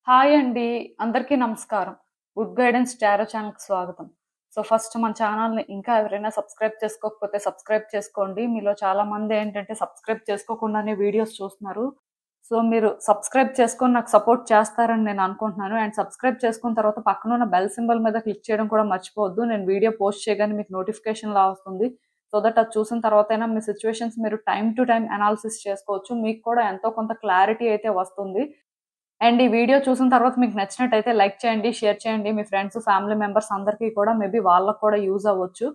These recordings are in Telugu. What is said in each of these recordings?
హాయ్ అండి. అందరికీ నమస్కారం. గుడ్ గైడెన్స్ టారో ఛానల్‌కి స్వాగతం. ఫస్ట్ మన ఛానల్‌ని ఇంకా ఎవరైనా సబ్స్క్రైబ్ చేసుకోకపోతే సబ్స్క్రైబ్ చేసుకోండి. మీలో చాలామంది ఏంటంటే సబ్స్క్రైబ్ చేసుకోకుండానే వీడియోస్ చూస్తున్నారు. మీరు సబ్స్క్రైబ్ చేసుకొని నాకు సపోర్ట్ చేస్తారని నేను అనుకుంటున్నాను. అండ్ సబ్స్క్రైబ్ చేసుకున్న తర్వాత పక్కనున్న బెల్ సింబల్ మీద క్లిక్ చేయడం కూడా మర్చిపోవద్దు. నేను వీడియో పోస్ట్ చేయగానే మీకు నోటిఫికేషన్‌లా వస్తుంది. దట్ అది చూసిన తర్వాతైనా మీ సిట్యుయేషన్స్ మీరు టైమ్ టు టైమ్ అనాలిసిస్ చేసుకోవచ్చు. మీకు కూడా ఎంతో కొంత క్లారిటీ అయితే వస్తుంది. అండ్ ఈ వీడియో చూసిన తర్వాత మీకు నచ్చినట్టయితే లైక్ చేయండి, షేర్ చేయండి. మీ ఫ్రెండ్స్, ఫ్యామిలీ మెంబర్స్ అందరికీ కూడా మేబీ వాళ్ళకి కూడా యూజ్ అవ్వచ్చు.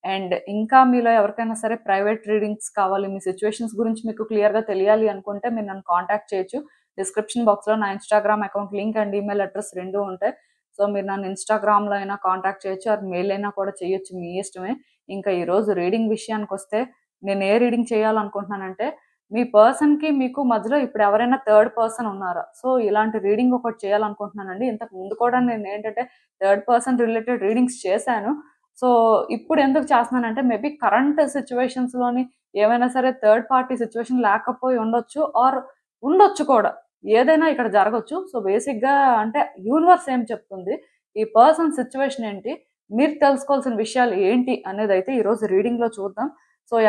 అండ్ ఇంకా మీలో ఎవరికైనా సరే ప్రైవేట్ రీడింగ్స్ కావాలి, మీ సిట్యుయేషన్స్ గురించి మీకు క్లియర్‌గా తెలియాలి అనుకుంటే మీరు నన్ను కాంటాక్ట్ చేయొచ్చు. డిస్క్రిప్షన్ బాక్స్‌లో నా Instagram account link and email address 2 ఉంటాయి. మీరు నన్ను ఇన్‌స్టాగ్రామ్‌లో అయినా కాంటాక్ట్ చేయొచ్చు ఆర్ మెయిల్ అయినా కూడా చేయొచ్చు. మీ ఇష్టమే. ఇంకా ఈరోజు రీడింగ్ విషయానికొస్తే నేను ఏ రీడింగ్ చేయాలనుకుంటున్నానంటే మీ పర్సన్‌కి మీకు మధ్యలో ఇప్పుడు ఎవరైనా థర్డ్ పర్సన్ ఉన్నారా? ఇలాంటి రీడింగ్ ఒకటి చేయాలనుకుంటున్నానండి. ఇంతకు ముందు కూడా నేనేంటంటే థర్డ్ పర్సన్ రిలేటెడ్ రీడింగ్స్ చేశాను. సో, ఇప్పుడు ఎందుకు చేస్తున్నానంటే మేబీ కరెంట్ సిట్యుయేషన్స్‌లోని ఏమైనా సరే థర్డ్ పార్టీ సిట్యుయేషన్ లేకపోయి ఉండొచ్చు ఆర్ ఉండొచ్చు కూడా. ఏదైనా ఇక్కడ జరగొచ్చు. బేసిక్‌గా అంటే యూనివర్స్ ఏం చెప్తుంది? ఈ పర్సన్ సిట్యుయేషన్ ఏంటి? మీరు తెలుసుకోవాల్సిన విషయాలు ఏంటి? అనేదైతే ఈరోజు రీడింగ్‌లో చూద్దాం.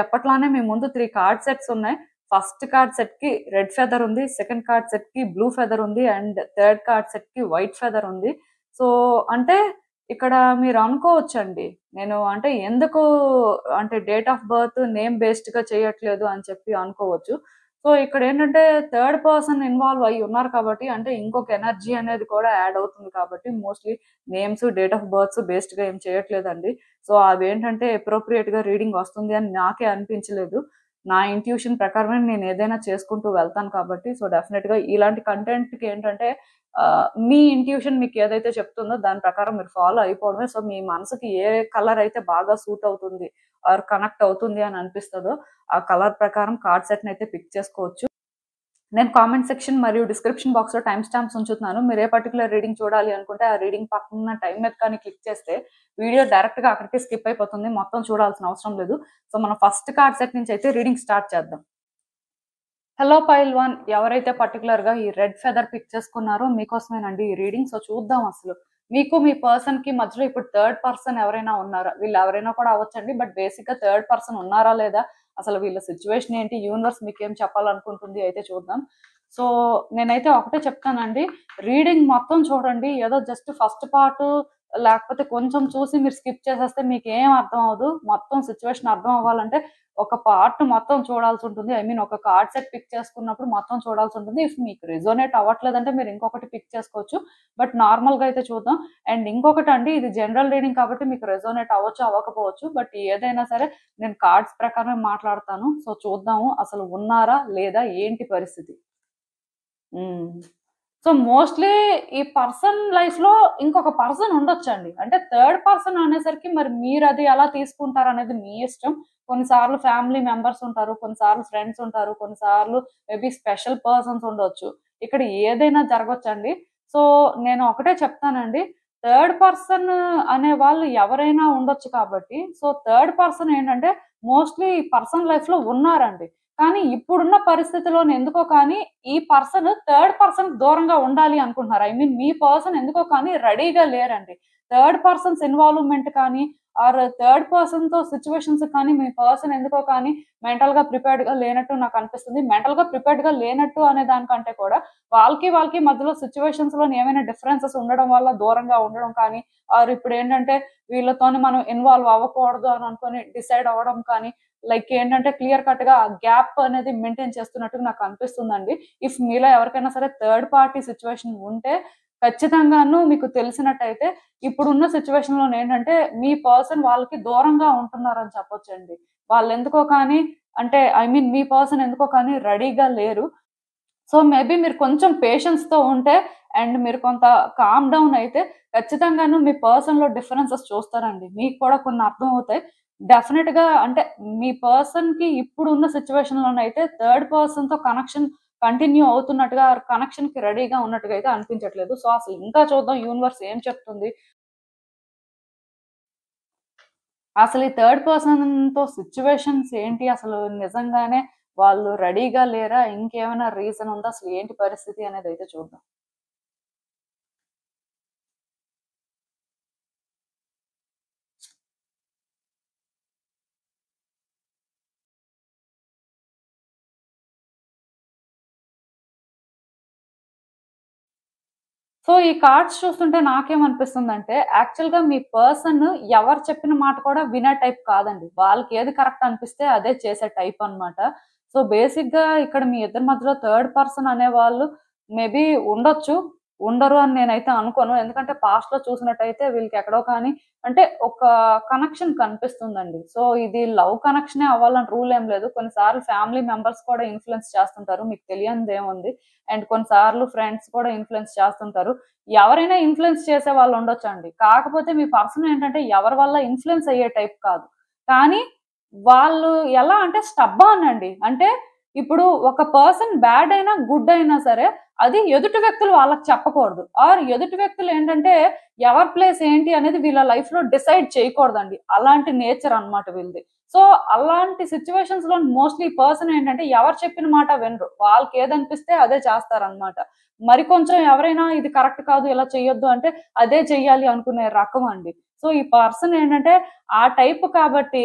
ఎప్పట్లానే మీ ముందు 3 కార్డ్ సెట్స్ ఉన్నాయి. ఫస్ట్ కార్డ్ సెట్‌కి రెడ్ ఫెదర్ ఉంది. సెకండ్ కార్డ్ సెట్‌కి బ్లూ ఫెదర్ ఉంది. అండ్ థర్డ్ కార్డ్ సెట్‌కి వైట్ ఫెదర్ ఉంది. సో, అంటే ఇక్కడ మీరు అనుకోవచ్చండి. నేను అంటే ఎందుకు అంటే డేట్ ఆఫ్ బర్త్ నేమ్ బేస్డ్‌గా చేయట్లేదు అని చెప్పి అనుకోవచ్చు. ఇక్కడేంటంటే థర్డ్ పర్సన్ ఇన్వాల్వ్ అయ్యి ఉన్నారు కాబట్టి అంటే ఇంకొక ఎనర్జీ అనేది కూడా యాడ్ అవుతుంది కాబట్టి mostly names, date of births బేస్డ్‌గా ఏం చేయట్లేదండి. అవేంటంటే అప్రోప్రియేట్‌గా రీడింగ్ వస్తుంది అని నాకే అనిపించలేదు. నా ఇంట్యూషన్ ప్రకారమే నేను ఏదైనా చేసుకుంటూ వెళ్తాను కాబట్టి డెఫినిట్‌గా ఇలాంటి కంటెంట్‌కి ఏంటంటే మీ ఇంట్యూషన్ మీకు ఏదైతే చెప్తుందో దాని ప్రకారం మీరు ఫాలో అయిపోవడమే. మీ మనసుకి ఏ కలర్ అయితే బాగా సూట్ అవుతుంది ఆర్ కనెక్ట్ అవుతుంది అని అనిపిస్తదో ఆ కలర్ ప్రకారం కార్డ్ సెట్‌ని అయితే పిక్ చేసుకోవచ్చు. నేను కామెంట్ సెక్షన్ మరియు డిస్క్రిప్షన్ బాక్స్‌లో టైమ్ స్టాంప్స్ ఉంచుతున్నాను. మీరు ఏ పర్టిక్యులర్ రీడింగ్ చూడాలి అనుకుంటే ఆ రీడింగ్ పక్కనున్న టైమ్ మీద కానీ క్లిక్ చేస్తే వీడియో డైరెక్ట్‌గా అక్కడికే స్కిప్ అయిపోతుంది. మొత్తం చూడాల్సిన అవసరం లేదు. మనం ఫస్ట్ కార్డ్ సెట్ నుంచి అయితే రీడింగ్ స్టార్ట్ చేద్దాం. హలో పైల్ 1 ఎవరైతే పర్టిక్యులర్‌గా ఈ రెడ్ ఫెదర్ పిక్ చేసుకున్నారో మీకోసమేనండి ఈ రీడింగ్. చూద్దాం అసలు. మీకు మీ పర్సన్‌కి మధ్యలో ఇప్పుడు థర్డ్ పర్సన్ ఎవరైనా ఉన్నారా? వీళ్ళు ఎవరైనా కూడా అవ్వచ్చండి. బట్ బేసిక్‌గా థర్డ్ పర్సన్ ఉన్నారా లేదా? అసలు వీళ్ళ సిట్యుయేషన్ ఏంటి? యూనివర్స్ మీకేం చెప్పాలనుకుంటుంది అయితే చూద్దాం. సో, నేనైతే ఒకటే చెప్తానండి. రీడింగ్ మొత్తం చూడండి. ఏదో జస్ట్ ఫస్ట్ పార్టు లేకపోతే కొంచెం చూసి మీరు స్కిప్ చేసేస్తే మీకేం అర్థం అవ్వదు. మొత్తం సిట్యుయేషన్ అర్థం అవ్వాలంటే ఒక పార్ట్ మొత్తం చూడాల్సుంటుంది. ఐ మీన్ ఒక కార్డ్ సెట్ పిక్ చేసుకున్నప్పుడు మొత్తం చూడాల్సుంటుంది. ఇఫ్ మీకు రెసొనేట్ అవ్వట్లేదంటే మీరు ఇంకొకటి పిక్ చేసుకోవచ్చు. బట్ నార్మల్‌గా అయితే చూద్దాం. అండ్ ఇంకొకటండి ఇది జనరల్ రీడింగ్ కాబట్టి మీకు రెసొనేట్ అవ్వచ్చు, అవ్వకపోవచ్చు. బట్ ఏదైనా సరే నేను కార్డ్స్ ప్రకారమే మాట్లాడతాను. చూద్దాము అసలు ఉన్నారా? లేదా? ఏంటి పరిస్థితి? హ్మ్. మోస్ట్‌లీ ఈ పర్సన్ లైఫ్‌లో ఇంకొక పర్సన్ ఉండొచ్చండి. అంటే థర్డ్ పర్సన్ అనేసరికి మరి మీరది ఎలా తీసుకుంటారనేది మీ ఇష్టం. కొన్నిసార్లు ఫ్యామిలీ మెంబర్స్ ఉంటారు. కొన్నిసార్లు ఫ్రెండ్స్ ఉంటారు. కొన్నిసార్లు మేబీ స్పెషల్ పర్సన్స్ ఉండొచ్చు. ఇక్కడ ఏదైనా జరగొచ్చండి. సో, నేను ఒకటే చెప్తానండి. థర్డ్ పర్సన్ అనే వాళ్ళు ఎవరైనా ఉండొచ్చు కాబట్టి, థర్డ్ పర్సన్ ఏంటంటే మోస్ట్‌లీ ఈ పర్సన్ లైఫ్‌లో ఉన్నారండి. కానీ ఇప్పుడున్న పరిస్థితిలోనే ఎందుకో కానీ ఈ పర్సన్ థర్డ్ పర్సన్‌కి దూరంగా ఉండాలి అనుకుంటున్నారు. ఐ మీన్ మీ పర్సన్ ఎందుకో కానీ రెడీగా లేరండి. థర్డ్ పర్సన్స్ ఇన్వాల్వ్‌మెంట్ కానీ ఆర్ థర్డ్ పర్సన్‌తో సిట్యుయేషన్స్ కానీ మీ పర్సన్ ఎందుకో కానీ మెంటల్‌గా ప్రిపేర్డ్‌గా లేనట్టు నాకు అనిపిస్తుంది. మెంటల్‌గా ప్రిపేర్డ్‌గా లేనట్టు అనే దానికంటే కూడా వాళ్ళకి మధ్యలో సిట్యుయేషన్స్‌లోని ఏమైనా డిఫరెన్సెస్ ఉండడం వల్ల దూరంగా ఉండడం కానీ ఆర్ ఇప్పుడేంటంటే వీళ్ళతోని మనం ఇన్వాల్వ్ అవ్వకూడదు అని అనుకోని డిసైడ్ అవ్వడం కానీ లైక్ ఏంటంటే క్లియర్ కట్‌గా గ్యాప్ అనేది మెయింటైన్ చేస్తున్నట్టుగా నాకు అనిపిస్తుందండి. ఇఫ్ మీలో ఎవరికైనా సరే థర్డ్ పార్టీ సిట్యుయేషన్ ఉంటే ఖచ్చితంగాను మీకు తెలిసినట్టయితే ఇప్పుడున్న సిట్యుయేషన్‌లోనేంటంటే మీ పర్సన్ వాళ్ళకి దూరంగా ఉంటున్నారని చెప్పొచ్చండి. వాళ్ళెందుకో కానీ అంటే ఐ మీన్ మీ పర్సన్ ఎందుకో కానీ రెడీగా లేరు. మేబీ మీరు కొంచెం పేషెన్స్‌తో ఉంటే అండ్ మీరు కొంత కామ్ డౌన్ అయితే ఖచ్చితంగాను మీ పర్సన్‌లో డిఫరెన్సెస్ చూస్తారండి. మీకు కూడా కొన్ని అర్థమవుతాయి. డెఫినిట్‌గా అంటే మీ పర్సన్‌కి ఇప్పుడున్న సిట్యుయేషన్‌లోనైతే థర్డ్ పర్సన్‌తో కనెక్షన్ కంటిన్యూ అవుతున్నట్టుగా కనెక్షన్‌కి రెడీగా ఉన్నట్టుగా అయితే అనిపించట్లేదు. అసలు ఇంకా చూద్దాం యూనివర్స్ ఏం చెప్తుంది. అసలు ఈ థర్డ్ పర్సన్‌తో సిట్యుయేషన్స్ ఏంటి? అసలు నిజంగానే వాళ్ళు రెడీగా లేరా? ఇంకేమైనా రీజన్ ఉందా? అసలు ఏంటి పరిస్థితి అనేదైతే చూద్దాం. సో ఈ కార్డ్స్ చూస్తుంటే నాకేమనిపిస్తుందంటే యాక్చువల్‌గా మీ పర్సన్ ఎవరు చెప్పిన మాట కూడా వినే టైప్ కాదండి. వాళ్ళకి ఏది కరెక్ట్ అనిపిస్తే అదే చేసే టైప్ అన్నమాట. సో బేసిక్‌గా ఇక్కడ మీ ఇద్దరి మధ్యలో థర్డ్ పర్సన్ అనేవాళ్ళు మేబీ ఉండొచ్చు. ఉండరు అని నేనైతే అనుకోను. ఎందుకంటే పాస్ట్‌లో చూసినట్టయితే వీళ్ళకి ఎక్కడో కానీ అంటే ఒక కనెక్షన్ కనిపిస్తుందండి. సో ఇది లవ్ కనెక్షనే అవ్వాలని రూల్ ఏం లేదు. కొన్నిసార్లు ఫ్యామిలీ మెంబర్స్ కూడా ఇన్‌ఫ్లూయెన్స్ చేస్తుంటారు. మీకు తెలియనిదేముంది. అండ్ కొన్నిసార్లు ఫ్రెండ్స్ కూడా ఇన్‌ఫ్లూయెన్స్ చేస్తుంటారు. ఎవరైనా ఇన్‌ఫ్లూయెన్స్ చేసే వాళ్ళు ఉండొచ్చండి. కాకపోతే మీ పర్సన్ ఏంటంటే ఎవరి వల్ల ఇన్‌ఫ్లూయెన్స్ అయ్యే టైప్ కాదు. కానీ వాళ్ళు ఎలా అంటే స్టబ్బార్న్ అండి. అంటే ఇప్పుడు ఒక పర్సన్ బ్యాడ్ అయినా, గుడ్ అయినా సరే అది ఎదుటి వ్యక్తులు వాళ్ళకి చెప్పకూడదు. ఆర్ ఎదుటి వ్యక్తులు ఏంటంటే ఎవరి ప్లేస్ ఏంటి అనేది వీళ్ళ లైఫ్‌లో డిసైడ్ చేయకూడదండి. అలాంటి నేచర్ అన్నమాట వీళ్ళది. సో అలాంటి సిట్యుయేషన్స్‌లో మోస్ట్‌లీ పర్సన్ ఏంటంటే ఎవరు చెప్పిన మాట వినరు. వాళ్ళకి ఏదనిపిస్తే అదే చేస్తారన్నమాట. మరి కొంచెం ఎవరైనా ఇది కరెక్ట్ కాదు, ఇలా చేయొద్దు అంటే అదే చెయ్యాలి అనుకునే రకం అండి. సో ఈ పర్సన్ ఏంటంటే ఆ టైప్ కాబట్టి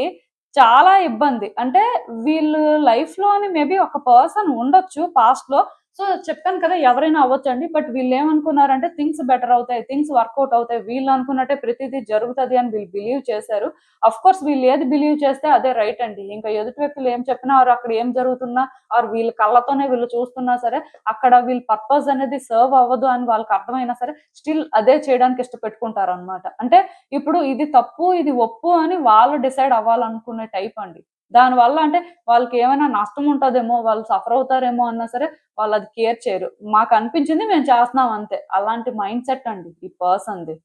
చాలా ఇబ్బంది. అంటే వీళ్ళు లైఫ్‌లోని మేబీ ఒక పర్సన్ ఉండొచ్చు పాస్ట్‌లో. సో చెప్పాను కదా! ఎవరైనా అవ్వొచ్చండి. బట్ వీళ్ళేమనుకున్నారంటే థింగ్స్ బెటర్ అవుతాయి. థింగ్స్ వర్కౌట్ అవుతాయి. వీళ్ళు అనుకున్నట్టే ప్రతిదీ జరుగుతది అని వీళ్ళు బిలీవ్ చేశారు. ఆఫ్‌కోర్స్ వీళ్ళు ఏది బిలీవ్ చేస్తే అదే రైట్ అండి. ఇంకా ఎదుటి వ్యక్తులు ఏం చెప్పినా ఆర్ అక్కడ ఏం జరుగుతున్నా ఆర్ వీళ్ళ కళ్ళతోనే వీళ్ళు చూస్తున్నా సరే, అక్కడ వీళ్ళ పర్పస్ అనేది సర్వ్ అవ్వదు అని వాళ్ళకి అర్థమైనా సరే, స్టిల్ అదే చేయడానికి ఇష్టపెట్టుకుంటారనమాట. అంటే ఇప్పుడు ఇది తప్పు, ఇది ఒప్పు అని వాళ్ళు డిసైడ్ అవ్వాలనుకునే టైప్ అండి. దానివల్ల అంటే వాళ్ళకేమైనా నష్టం ఉంటదేమో, వాళ్ళు సఫర్ అవుతారేమో అన్నా సరే వాళ్ళది కేర్ చేయరు. మాకనిపించింది మేము చేస్తున్నాం అంతే. అలాంటి మైండ్ సెట్ అండి ఈ పర్సన్‌ది.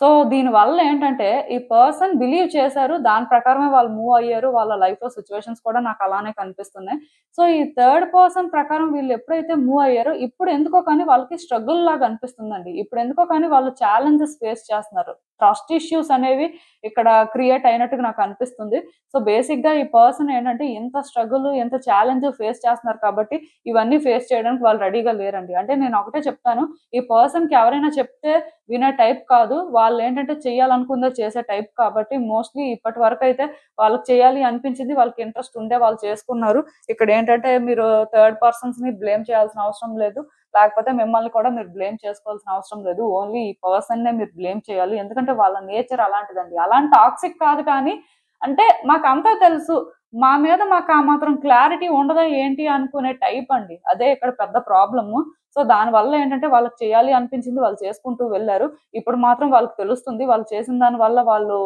సో దీనివల్ల ఏంటంటే ఈ పర్సన్ బిలీవ్ చేశారు. దాని ప్రకారమే వాళ్ళు మూవ్ అయ్యారు. వాళ్ళ లైఫ్‌లో సిట్యుయేషన్స్ కూడా నాకు అలానే కనిపిస్తున్నాయి. సో ఈ థర్డ్ పర్సన్ ప్రకారం వీళ్ళు ఎప్పుడైతే మూవ్ అయ్యారో ఇప్పుడు ఎందుకో కానీ వాళ్ళకి స్ట్రగుల్ లాగా అనిపిస్తుందండి. ఇప్పుడు ఎందుకో కానీ వాళ్ళు ఛాలెంజెస్ ఫేస్ చేస్తున్నారు. ట్రస్ట్ ఇష్యూస్ అనేవి ఇక్కడ క్రియేట్ అయినట్టుగా నాకు అనిపిస్తుంది. సో బేసిక్‌గా ఈ పర్సన్ ఏంటంటే ఎంత స్ట్రగుల్, ఎంత ఛాలెంజ్ ఫేస్ చేస్తున్నారు కాబట్టి ఇవన్నీ ఫేస్ చేయడానికి వాళ్ళు రెడీగా లేరండి. అంటే నేను ఒకటే చెప్తాను. ఈ పర్సన్‌కి ఎవరైనా చెప్తే వినే టైప్ కాదు. వాళ్ళేంటంటే చేయాలనుకుందే చేసే టైప్ కాబట్టి మోస్ట్‌లీ ఇప్పటి వరకైతే వాళ్ళకి చేయాలి అనిపించింది. వాళ్ళకి ఇంట్రెస్ట్ ఉండే వాళ్ళు చేసుకున్నారు. ఇక్కడేంటంటే మీరు థర్డ్ పర్సన్స్‌ని బ్లేమ్ చేయాల్సిన అవసరం లేదు. లేకపోతే మిమ్మల్ని కూడా మీరు బ్లేమ్ చేసుకోవాల్సిన అవసరం లేదు. ఓన్లీ ఈ పర్సన్‌నే మీరు బ్లేమ్ చేయాలి. ఎందుకంటే వాళ్ళ నేచర్ అలాంటిదండి. అలాంటి టాక్సిక్ కాదు కానీ అంటే మాకంతా తెలుసు. మా మీద మాకు ఆ మాత్రం క్లారిటీ ఉండదా ఏంటి అనుకునే టైప్ అండి. అదే ఇక్కడ పెద్ద ప్రాబ్లము. సో దానివల్ల ఏంటంటే వాళ్ళకి చేయాలి అనిపించింది వాళ్ళు చేసుకుంటూ వెళ్లారు. ఇప్పుడు మాత్రం వాళ్ళకి తెలుస్తుంది. వాళ్ళు చేసిన దాని వల్ల వాళ్ళు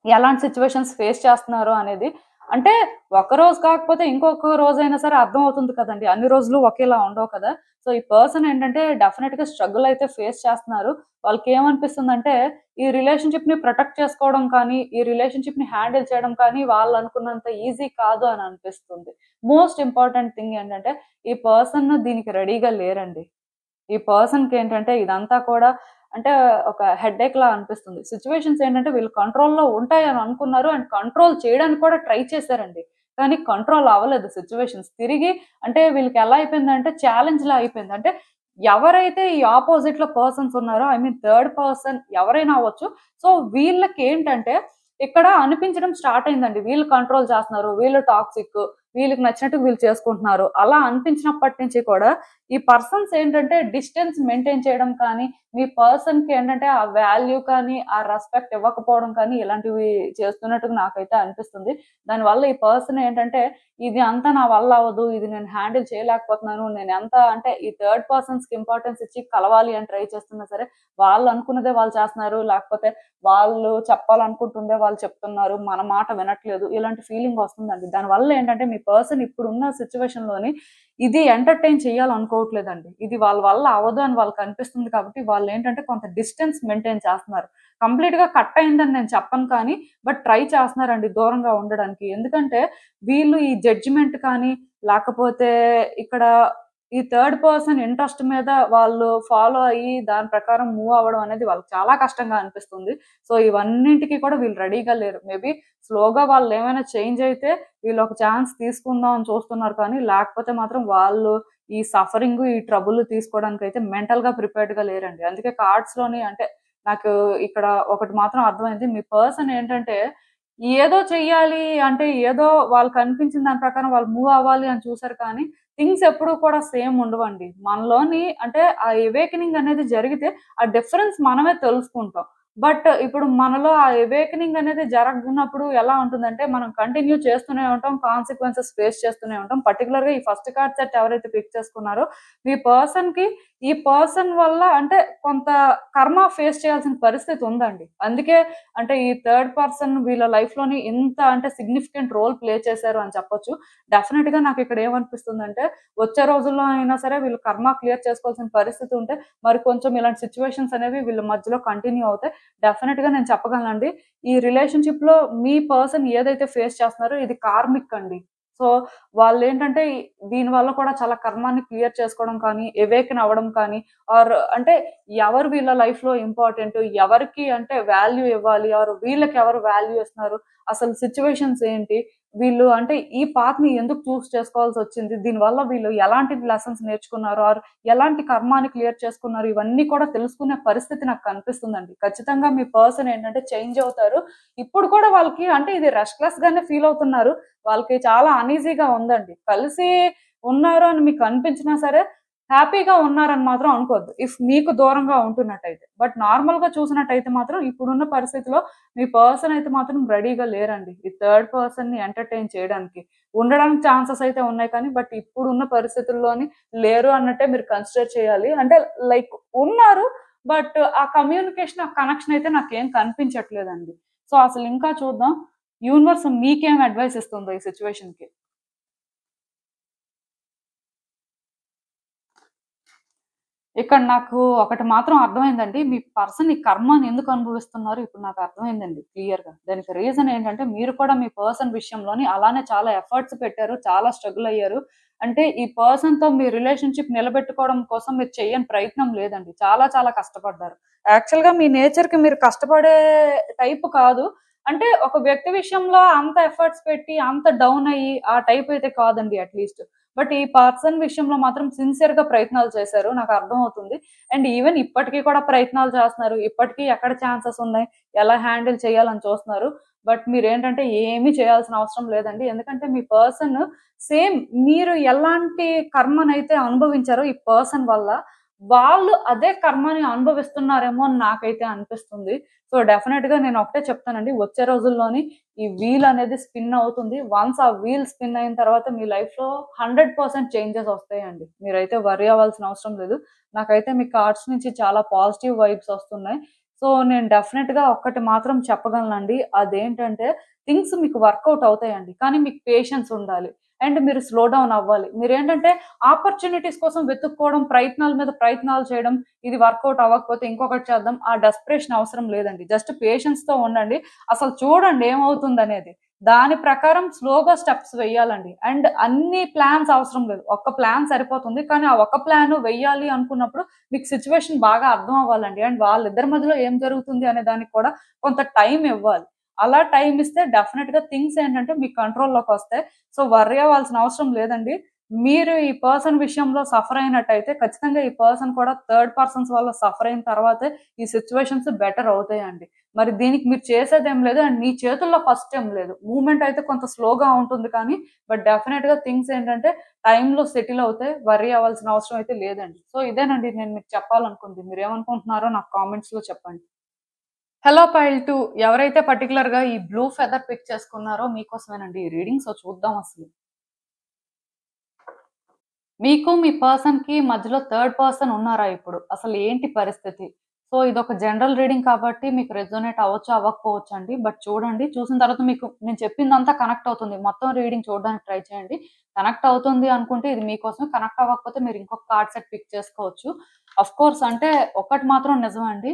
ఎలాంటి సిట్యుయేషన్స్ ఫేస్ చేస్తున్నారు అనేది. అంటే ఒకరోజు కాకపోతే ఇంకొక రోజైనా సరే అర్థమవుతుంది కదండీ. అన్ని రోజులు ఒకేలా ఉండవు కదా! సో ఈ పర్సన్ ఏంటంటే డెఫినిట్‌గా స్ట్రగుల్ అయితే ఫేస్ చేస్తున్నారు. వాళ్ళకేమనిపిస్తుందంటే ఈ రిలేషన్‌షిప్‌ని ప్రొటెక్ట్ చేసుకోవడం కానీ, ఈ రిలేషన్‌షిప్‌ని హ్యాండిల్ చేయడం కానీ వాళ్ళనుకున్నంత ఈజీ కాదు అని అనిపిస్తుంది. మోస్ట్ ఇంపార్టెంట్ థింగ్ ఏంటంటే ఈ పర్సన్ దీనికి రెడీగా లేరండి. ఈ పర్సన్‌కేంటంటే ఇదంతా కూడా అంటే ఒక హెడ్‌ఏక్‌లా అనిపిస్తుంది. సిట్యుయేషన్స్ ఏంటంటే వీళ్ళు కంట్రోల్‌లో ఉంటాయని అనుకున్నారు. అండ్ కంట్రోల్ చేయడానికి కూడా ట్రై చేశారండి. కానీ కంట్రోల్ అవ్వలేదు సిట్యుయేషన్స్. తిరిగి అంటే వీళ్ళకి ఎలా అయిపోయిందంటే ఛాలెంజ్‌లా అయిపోయింది. అంటే ఎవరైతే ఈ అపోజిట్‌లో పర్సన్స్ ఉన్నారో ఐ మీన్ థర్డ్ పర్సన్ ఎవరైనా అవ్వచ్చు. సో వీళ్ళకేంటంటే ఇక్కడ అనిపించడం స్టార్ట్ అయిందండి. వీళ్ళు కంట్రోల్ చేస్తున్నారు. వీళ్ళు టాక్సిక్. వీళ్ళకి నచ్చినట్టు వీళ్ళు చేసుకుంటున్నారు. అలా అనిపించినప్పటి నుంచి కూడా ఈ పర్సన్స్ ఏంటంటే డిస్టెన్స్ మెయింటైన్ చేయడం కానీ, మీ పర్సన్‌కి ఏంటంటే ఆ వాల్యూ కానీ, ఆ రెస్పెక్ట్ ఇవ్వకపోవడం కానీ ఇలాంటివి చేస్తున్నట్టుగా నాకైతే అనిపిస్తుంది. దానివల్ల ఈ పర్సన్ ఏంటంటే ఇది అంతా నా వల్ల అవ్వదు. ఇది నేను హ్యాండిల్ చేయలేకపోతున్నాను. నేను ఎంత అంటే ఈ థర్డ్ పర్సన్స్‌కి ఇంపార్టెన్స్ ఇచ్చి కలవాలి అని ట్రై చేస్తున్నా సరే, వాళ్ళు అనుకున్నదే వాళ్ళు చేస్తున్నారు. లేకపోతే వాళ్ళు చెప్పాలనుకుంటుందే వాళ్ళు చెప్తున్నారు. మన మాట వినట్లేదు. ఇలాంటి ఫీలింగ్ వస్తుందండి. దానివల్ల ఏంటంటే మీ పర్సన్ ఇప్పుడున్న సిట్యుయేషన్‌లోని ఇది ఎంటర్‌టైన్ చేయాలనుకోవట్లేదండి. ఇది వాళ్ళ వల్ల అవ్వదు అని వాళ్ళకనిపిస్తుంది కాబట్టి వాళ్ళేంటంటే కొంత డిస్టెన్స్ మెయింటైన్ చేస్తున్నారు. కంప్లీట్‌గా కట్ అయిందని నేను చెప్పను కానీ, బట్ ట్రై చేస్తున్నారండి దూరంగా ఉండడానికి. ఎందుకంటే వీళ్ళు ఈ జడ్జిమెంట్ కానీ, లేకపోతే ఇక్కడ ఈ థర్డ్ పర్సన్ ఇంట్రెస్ట్ మీద వాళ్ళు ఫాలో అయ్యి దాని ప్రకారం మూవ్ అవ్వడం అనేది వాళ్ళకి చాలా కష్టంగా అనిపిస్తుంది. సో ఇవన్నింటికి కూడా వీళ్ళు రెడీగా లేరు. మేబీ స్లోగా వాళ్ళేమైనా చేంజ్ అయితే వీళ్ళొక ఛాన్స్ తీసుకుందాం అని చూస్తున్నారు కానీ, లేకపోతే మాత్రం వాళ్ళు ఈ సఫరింగు, ఈ ట్రబుల్ తీసుకోవడానికైతే మెంటల్‌గా ప్రిపేర్డ్‌గా లేరండి. అందుకే కార్డ్స్‌లోని అంటే నాకు ఇక్కడ ఒకటి మాత్రం అర్థమైంది. మీ పర్సన్ ఏంటంటే ఏదో చెయ్యాలి అంటే ఏదో వాళ్ళకనిపించిన దాని ప్రకారం వాళ్ళు మూవ్ అవ్వాలి అని చూసారు కానీ, థింగ్స్ ఎప్పుడు కూడా సేమ్ ఉండవండి. మనలోని అంటే ఆ అవేకెనింగ్ అనేది జరిగితే ఆ డిఫరెన్స్ మనమే తెలుసుకుంటాం. బట్ ఇప్పుడు మనలో ఆ అవేకెనింగ్ అనేది జరగనప్పుడు ఎలా ఉంటుందంటే, మనం కంటిన్యూ చేస్తూనే ఉంటాం. కాన్సిక్వెన్సెస్ ఫేస్ చేస్తూనే ఉంటాం. పర్టిక్యులర్‌గా ఈ ఫస్ట్ కార్డ్ సెట్ ఎవరైతే పిక్ చేసుకున్నారో, మీ పర్సన్‌కి ఈ పర్సన్ వల్ల అంటే కొంత కర్మ ఫేస్ చేయాల్సిన పరిస్థితి ఉందండి. అందుకే అంటే ఈ థర్డ్ పర్సన్ వీళ్ళ లైఫ్‌లోని ఇంత అంటే సిగ్నిఫికెంట్ రోల్ ప్లే చేశారు అని చెప్పొచ్చు. డెఫినిట్‌గా నాకిక్కడ ఏమనిపిస్తుందంటే, వచ్చే రోజుల్లో అయినా సరే వీళ్ళు కర్మ క్లియర్ చేసుకోవాల్సిన పరిస్థితి ఉంటే, మరి కొంచెం ఇలాంటి సిట్యుయేషన్స్ అనేవి వీళ్ళ మధ్యలో కంటిన్యూ అవుతాయి. డెఫినిట్‌గా నేను చెప్పగలనండి. ఈ రిలేషన్‌షిప్‌లో మీ పర్సన్ ఏదైతే ఫేస్ చేస్తున్నారో ఇది కార్మిక్ అండి. సో, వాళ్ళేంటంటే దీని వల్ల కూడా చాలా కర్మాన్ని క్లియర్ చేసుకోవడం కానీ, అవేకెన్ అవ్వడం కానీ అంటే ఎవరు వీళ్ళ లైఫ్‌లో ఇంపార్టెంట్, ఎవరికి అంటే వాల్యూ ఇవ్వాలి, వీళ్ళకి ఎవరు వాల్యూ ఇస్తున్నారు, అసలు సిట్యుయేషన్స్ ఏంటి, వీళ్ళు అంటే ఈ పాత్‌ని ఎందుకు చూస్ చేసుకోవాల్సొచ్చింది, దీనివల్ల వీళ్ళు ఎలాంటి లెసన్స్ నేర్చుకున్నారు, ఎలాంటి కర్మాని క్లియర్ చేసుకున్నారు, ఇవన్నీ కూడా తెలుసుకునే పరిస్థితి నాకు కనిపిస్తుందండి. ఖచ్చితంగా మీ పర్సన్ ఏంటంటే చేంజ్ అవుతారు. ఇప్పుడు కూడా వాళ్ళకి అంటే ఇది రెస్ట్‌లెస్ గానే ఫీల్ అవుతున్నారు. వాళ్ళకి చాలా అన్‌ఈజీగా ఉందండి. కలిసి ఉన్నారు అని మీకు అనిపించినా సరే, హ్యాపీగా ఉన్నారని మాత్రం అనుకోవద్దు. మీకు దూరంగా ఉంటున్నట్టయితే. బట్ నార్మల్‌గా చూసినట్టయితే మాత్రం ఇప్పుడున్న పరిస్థితిలో మీ పర్సన్ అయితే మాత్రం రెడీగా లేరండి. ఈ థర్డ్ పర్సన్‌ని ఎంటర్‌టైన్ చేయడానికి. ఉండడానికి ఛాన్సెస్ అయితే ఉన్నాయి కానీ, బట్ ఇప్పుడున్న పరిస్థితుల్లోని లేరు అన్నట్టే మీరు కన్సిడర్ చేయాలి. అంటే లైక్ ఉన్నారు. బట్ ఆ కమ్యూనికేషన్, ఆ కనెక్షన్ అయితే నాకేం కనిపించట్లేదండి. సో, అసలు ఇంకా చూద్దాం. యూనివర్స్ మీకేం అడ్వైస్ ఇస్తుందో ఈ సిట్యుయేషన్‌కి. ఇక్కడ నాకు ఒకటి మాత్రం అర్థమైందండి. మీ పర్సన్ ఈ కర్మని ఎందుకు అనుభవిస్తున్నారో ఇప్పుడు నాకు అర్థమైందండి క్లియర్‌గా. దానికి రీజన్ ఏంటంటే, మీరు కూడా మీ పర్సన్ విషయంలోని అలానే చాలా ఎఫర్ట్స్ పెట్టారు. చాలా స్ట్రగుల్ అయ్యారు. అంటే ఈ పర్సన్‌తో మీ రిలేషన్‌షిప్ నిలబెట్టుకోవడం కోసం మీరు చెయ్యని ప్రయత్నం లేదండి. చాలా చాలా కష్టపడ్డారు. యాక్చువల్‌గా మీ నేచర్‌కి మీరు కష్టపడే టైప్ కాదు. అంటే ఒక వ్యక్తి విషయంలో అంత ఎఫర్ట్స్ పెట్టి, అంత డౌన్ అయ్యి ఆ టైప్ అయితే కాదండి అట్‌లీస్ట్. బట్ ఈ పర్సన్ విషయంలో మాత్రం సిన్సియర్‌గా ప్రయత్నాలు చేశారు. నాకర్థమవుతుంది. అండ్ ఈవెన్ ఇప్పటికి కూడా ప్రయత్నాలు చేస్తున్నారు. ఇప్పటికి ఎక్కడ ఛాన్సెస్ ఉన్నాయి, ఎలా హ్యాండిల్ చేయాలని చూస్తున్నారు. బట్ మీరేంటంటే ఏమీ చేయాల్సిన అవసరం లేదండి. ఎందుకంటే మీ పర్సన్ సేమ్ మీరు ఎలాంటి కర్మనైతే అనుభవించారో ఈ పర్సన్ వల్ల, వాళ్ళు అదే కర్మని అనుభవిస్తున్నారేమో అని నాకైతే అనిపిస్తుంది. సో, డెఫినెట్‌గా నేను ఒకటే చెప్తానండి. వచ్చే రోజుల్లోని ఈ వీల్ అనేది స్పిన్ అవుతుంది. వన్స్ ఆ వీల్ స్పిన్ అయిన తర్వాత మీ లైఫ్‌లో 100% చేంజెస్ వస్తాయండి. మీరైతే వర్రీ అవ్వాల్సిన అవసరం లేదు. నాకైతే మీ కార్డ్స్ నుంచి చాలా పాజిటివ్ వైబ్స్ వస్తున్నాయి. సో, నేను డెఫినిట్‌గా ఒక్కటి మాత్రం చెప్పగలనండి. అదేంటంటే థింగ్స్ మీకు వర్కౌట్ అవుతాయండి. కానీ మీకు పేషెన్స్ ఉండాలి. అండ్ మీరు స్లో డౌన్ అవ్వాలి. మీరేంటంటే ఆపర్చునిటీస్ కోసం వెతుక్కోవడం, ప్రయత్నాల మీద ప్రయత్నాలు చేయడం, ఇది వర్కౌట్ అవ్వకపోతే ఇంకొకటి చేద్దాం. ఆ డెస్పరేషన్ అవసరం లేదండి. జస్ట్ పేషెన్స్‌తో ఉండండి. అసలు చూడండి ఏమవుతుందనేది. దాని ప్రకారం స్లోగా స్టెప్స్ వెయ్యాలండి. అండ్ అన్ని ప్లాన్స్ అవసరం లేదు. ఒక్క ప్లాన్ సరిపోతుంది. కానీ ఆ ఒక్క ప్లాన్ వెయ్యాలి అనుకున్నప్పుడు మీకు సిట్యుయేషన్ బాగా అర్థం అవ్వాలండి. అండ్ వాళ్ళిద్దరి మధ్యలో ఏం జరుగుతుంది అనే దానికి కూడా కొంత టైం ఇవ్వాలి. అలా టైం ఇస్తే డెఫినిట్‌గా థింగ్స్ ఏంటంటే మీ కంట్రోల్‌లోకొస్తాయి. సో, వర్రీ అవ్వాల్సిన అవసరం లేదండి. మీరు ఈ పర్సన్ విషయంలో సఫర్ అయినట్టయితే ఖచ్చితంగా ఈ పర్సన్ కూడా థర్డ్ పర్సన్స్ వల్ల సఫర్ అయిన తర్వాతే ఈ సిట్యుయేషన్స్ బెటర్ అవుతాయండి. మరి దీనికి మీరు చేసేదేం లేదు. అండ్ మీ చేతుల్లో ఫస్ట్ ఏం లేదు. మూవ్‌మెంట్ అయితే కొంత స్లోగా ఉంటుంది కానీ, బట్ డెఫినిట్‌గా థింగ్స్ ఏంటంటే టైమ్‌లో సెటిల్ అవుతాయి. వర్రీ అవ్వాల్సిన అవసరం అయితే లేదండి. సో, ఇదేనండి నేను మీకు చెప్పాలనుకుంది. మీరేమనుకుంటున్నారో నాకు కామెంట్స్‌లో చెప్పండి. హలో పైల్ 2 ఎవరైతే పర్టిక్యులర్‌గా ఈ బ్లూ ఫెదర్ పిక్ చేసుకున్నారో మీకోసమేనండి ఈ రీడింగ్. సో, చూద్దాం అసలు. మీకు మీ పర్సన్‌కి మధ్యలో థర్డ్ పర్సన్ ఉన్నారా ఇప్పుడు? అసలు ఏంటి పరిస్థితి? సో, ఇదొక జనరల్ రీడింగ్ కాబట్టి మీకు రెజొనేట్ అవ్వచ్చు, అవ్వకపోవచ్చండి. బట్ చూడండి. చూసిన తర్వాత మీకు నేను చెప్పిందంతా కనెక్ట్ అవుతుంది. మొత్తం రీడింగ్ చూడడానికి ట్రై చేయండి. కనెక్ట్ అవుతుంది అనుకుంటే ఇది మీకోసమే. కనెక్ట్ అవ్వకపోతే మీరు ఇంకొక కార్డ్ సెట్ పిక్ చేసుకోవచ్చు. ఆఫ్‌కోర్స్ అంటే ఒక్కటి మాత్రం నిజమండి.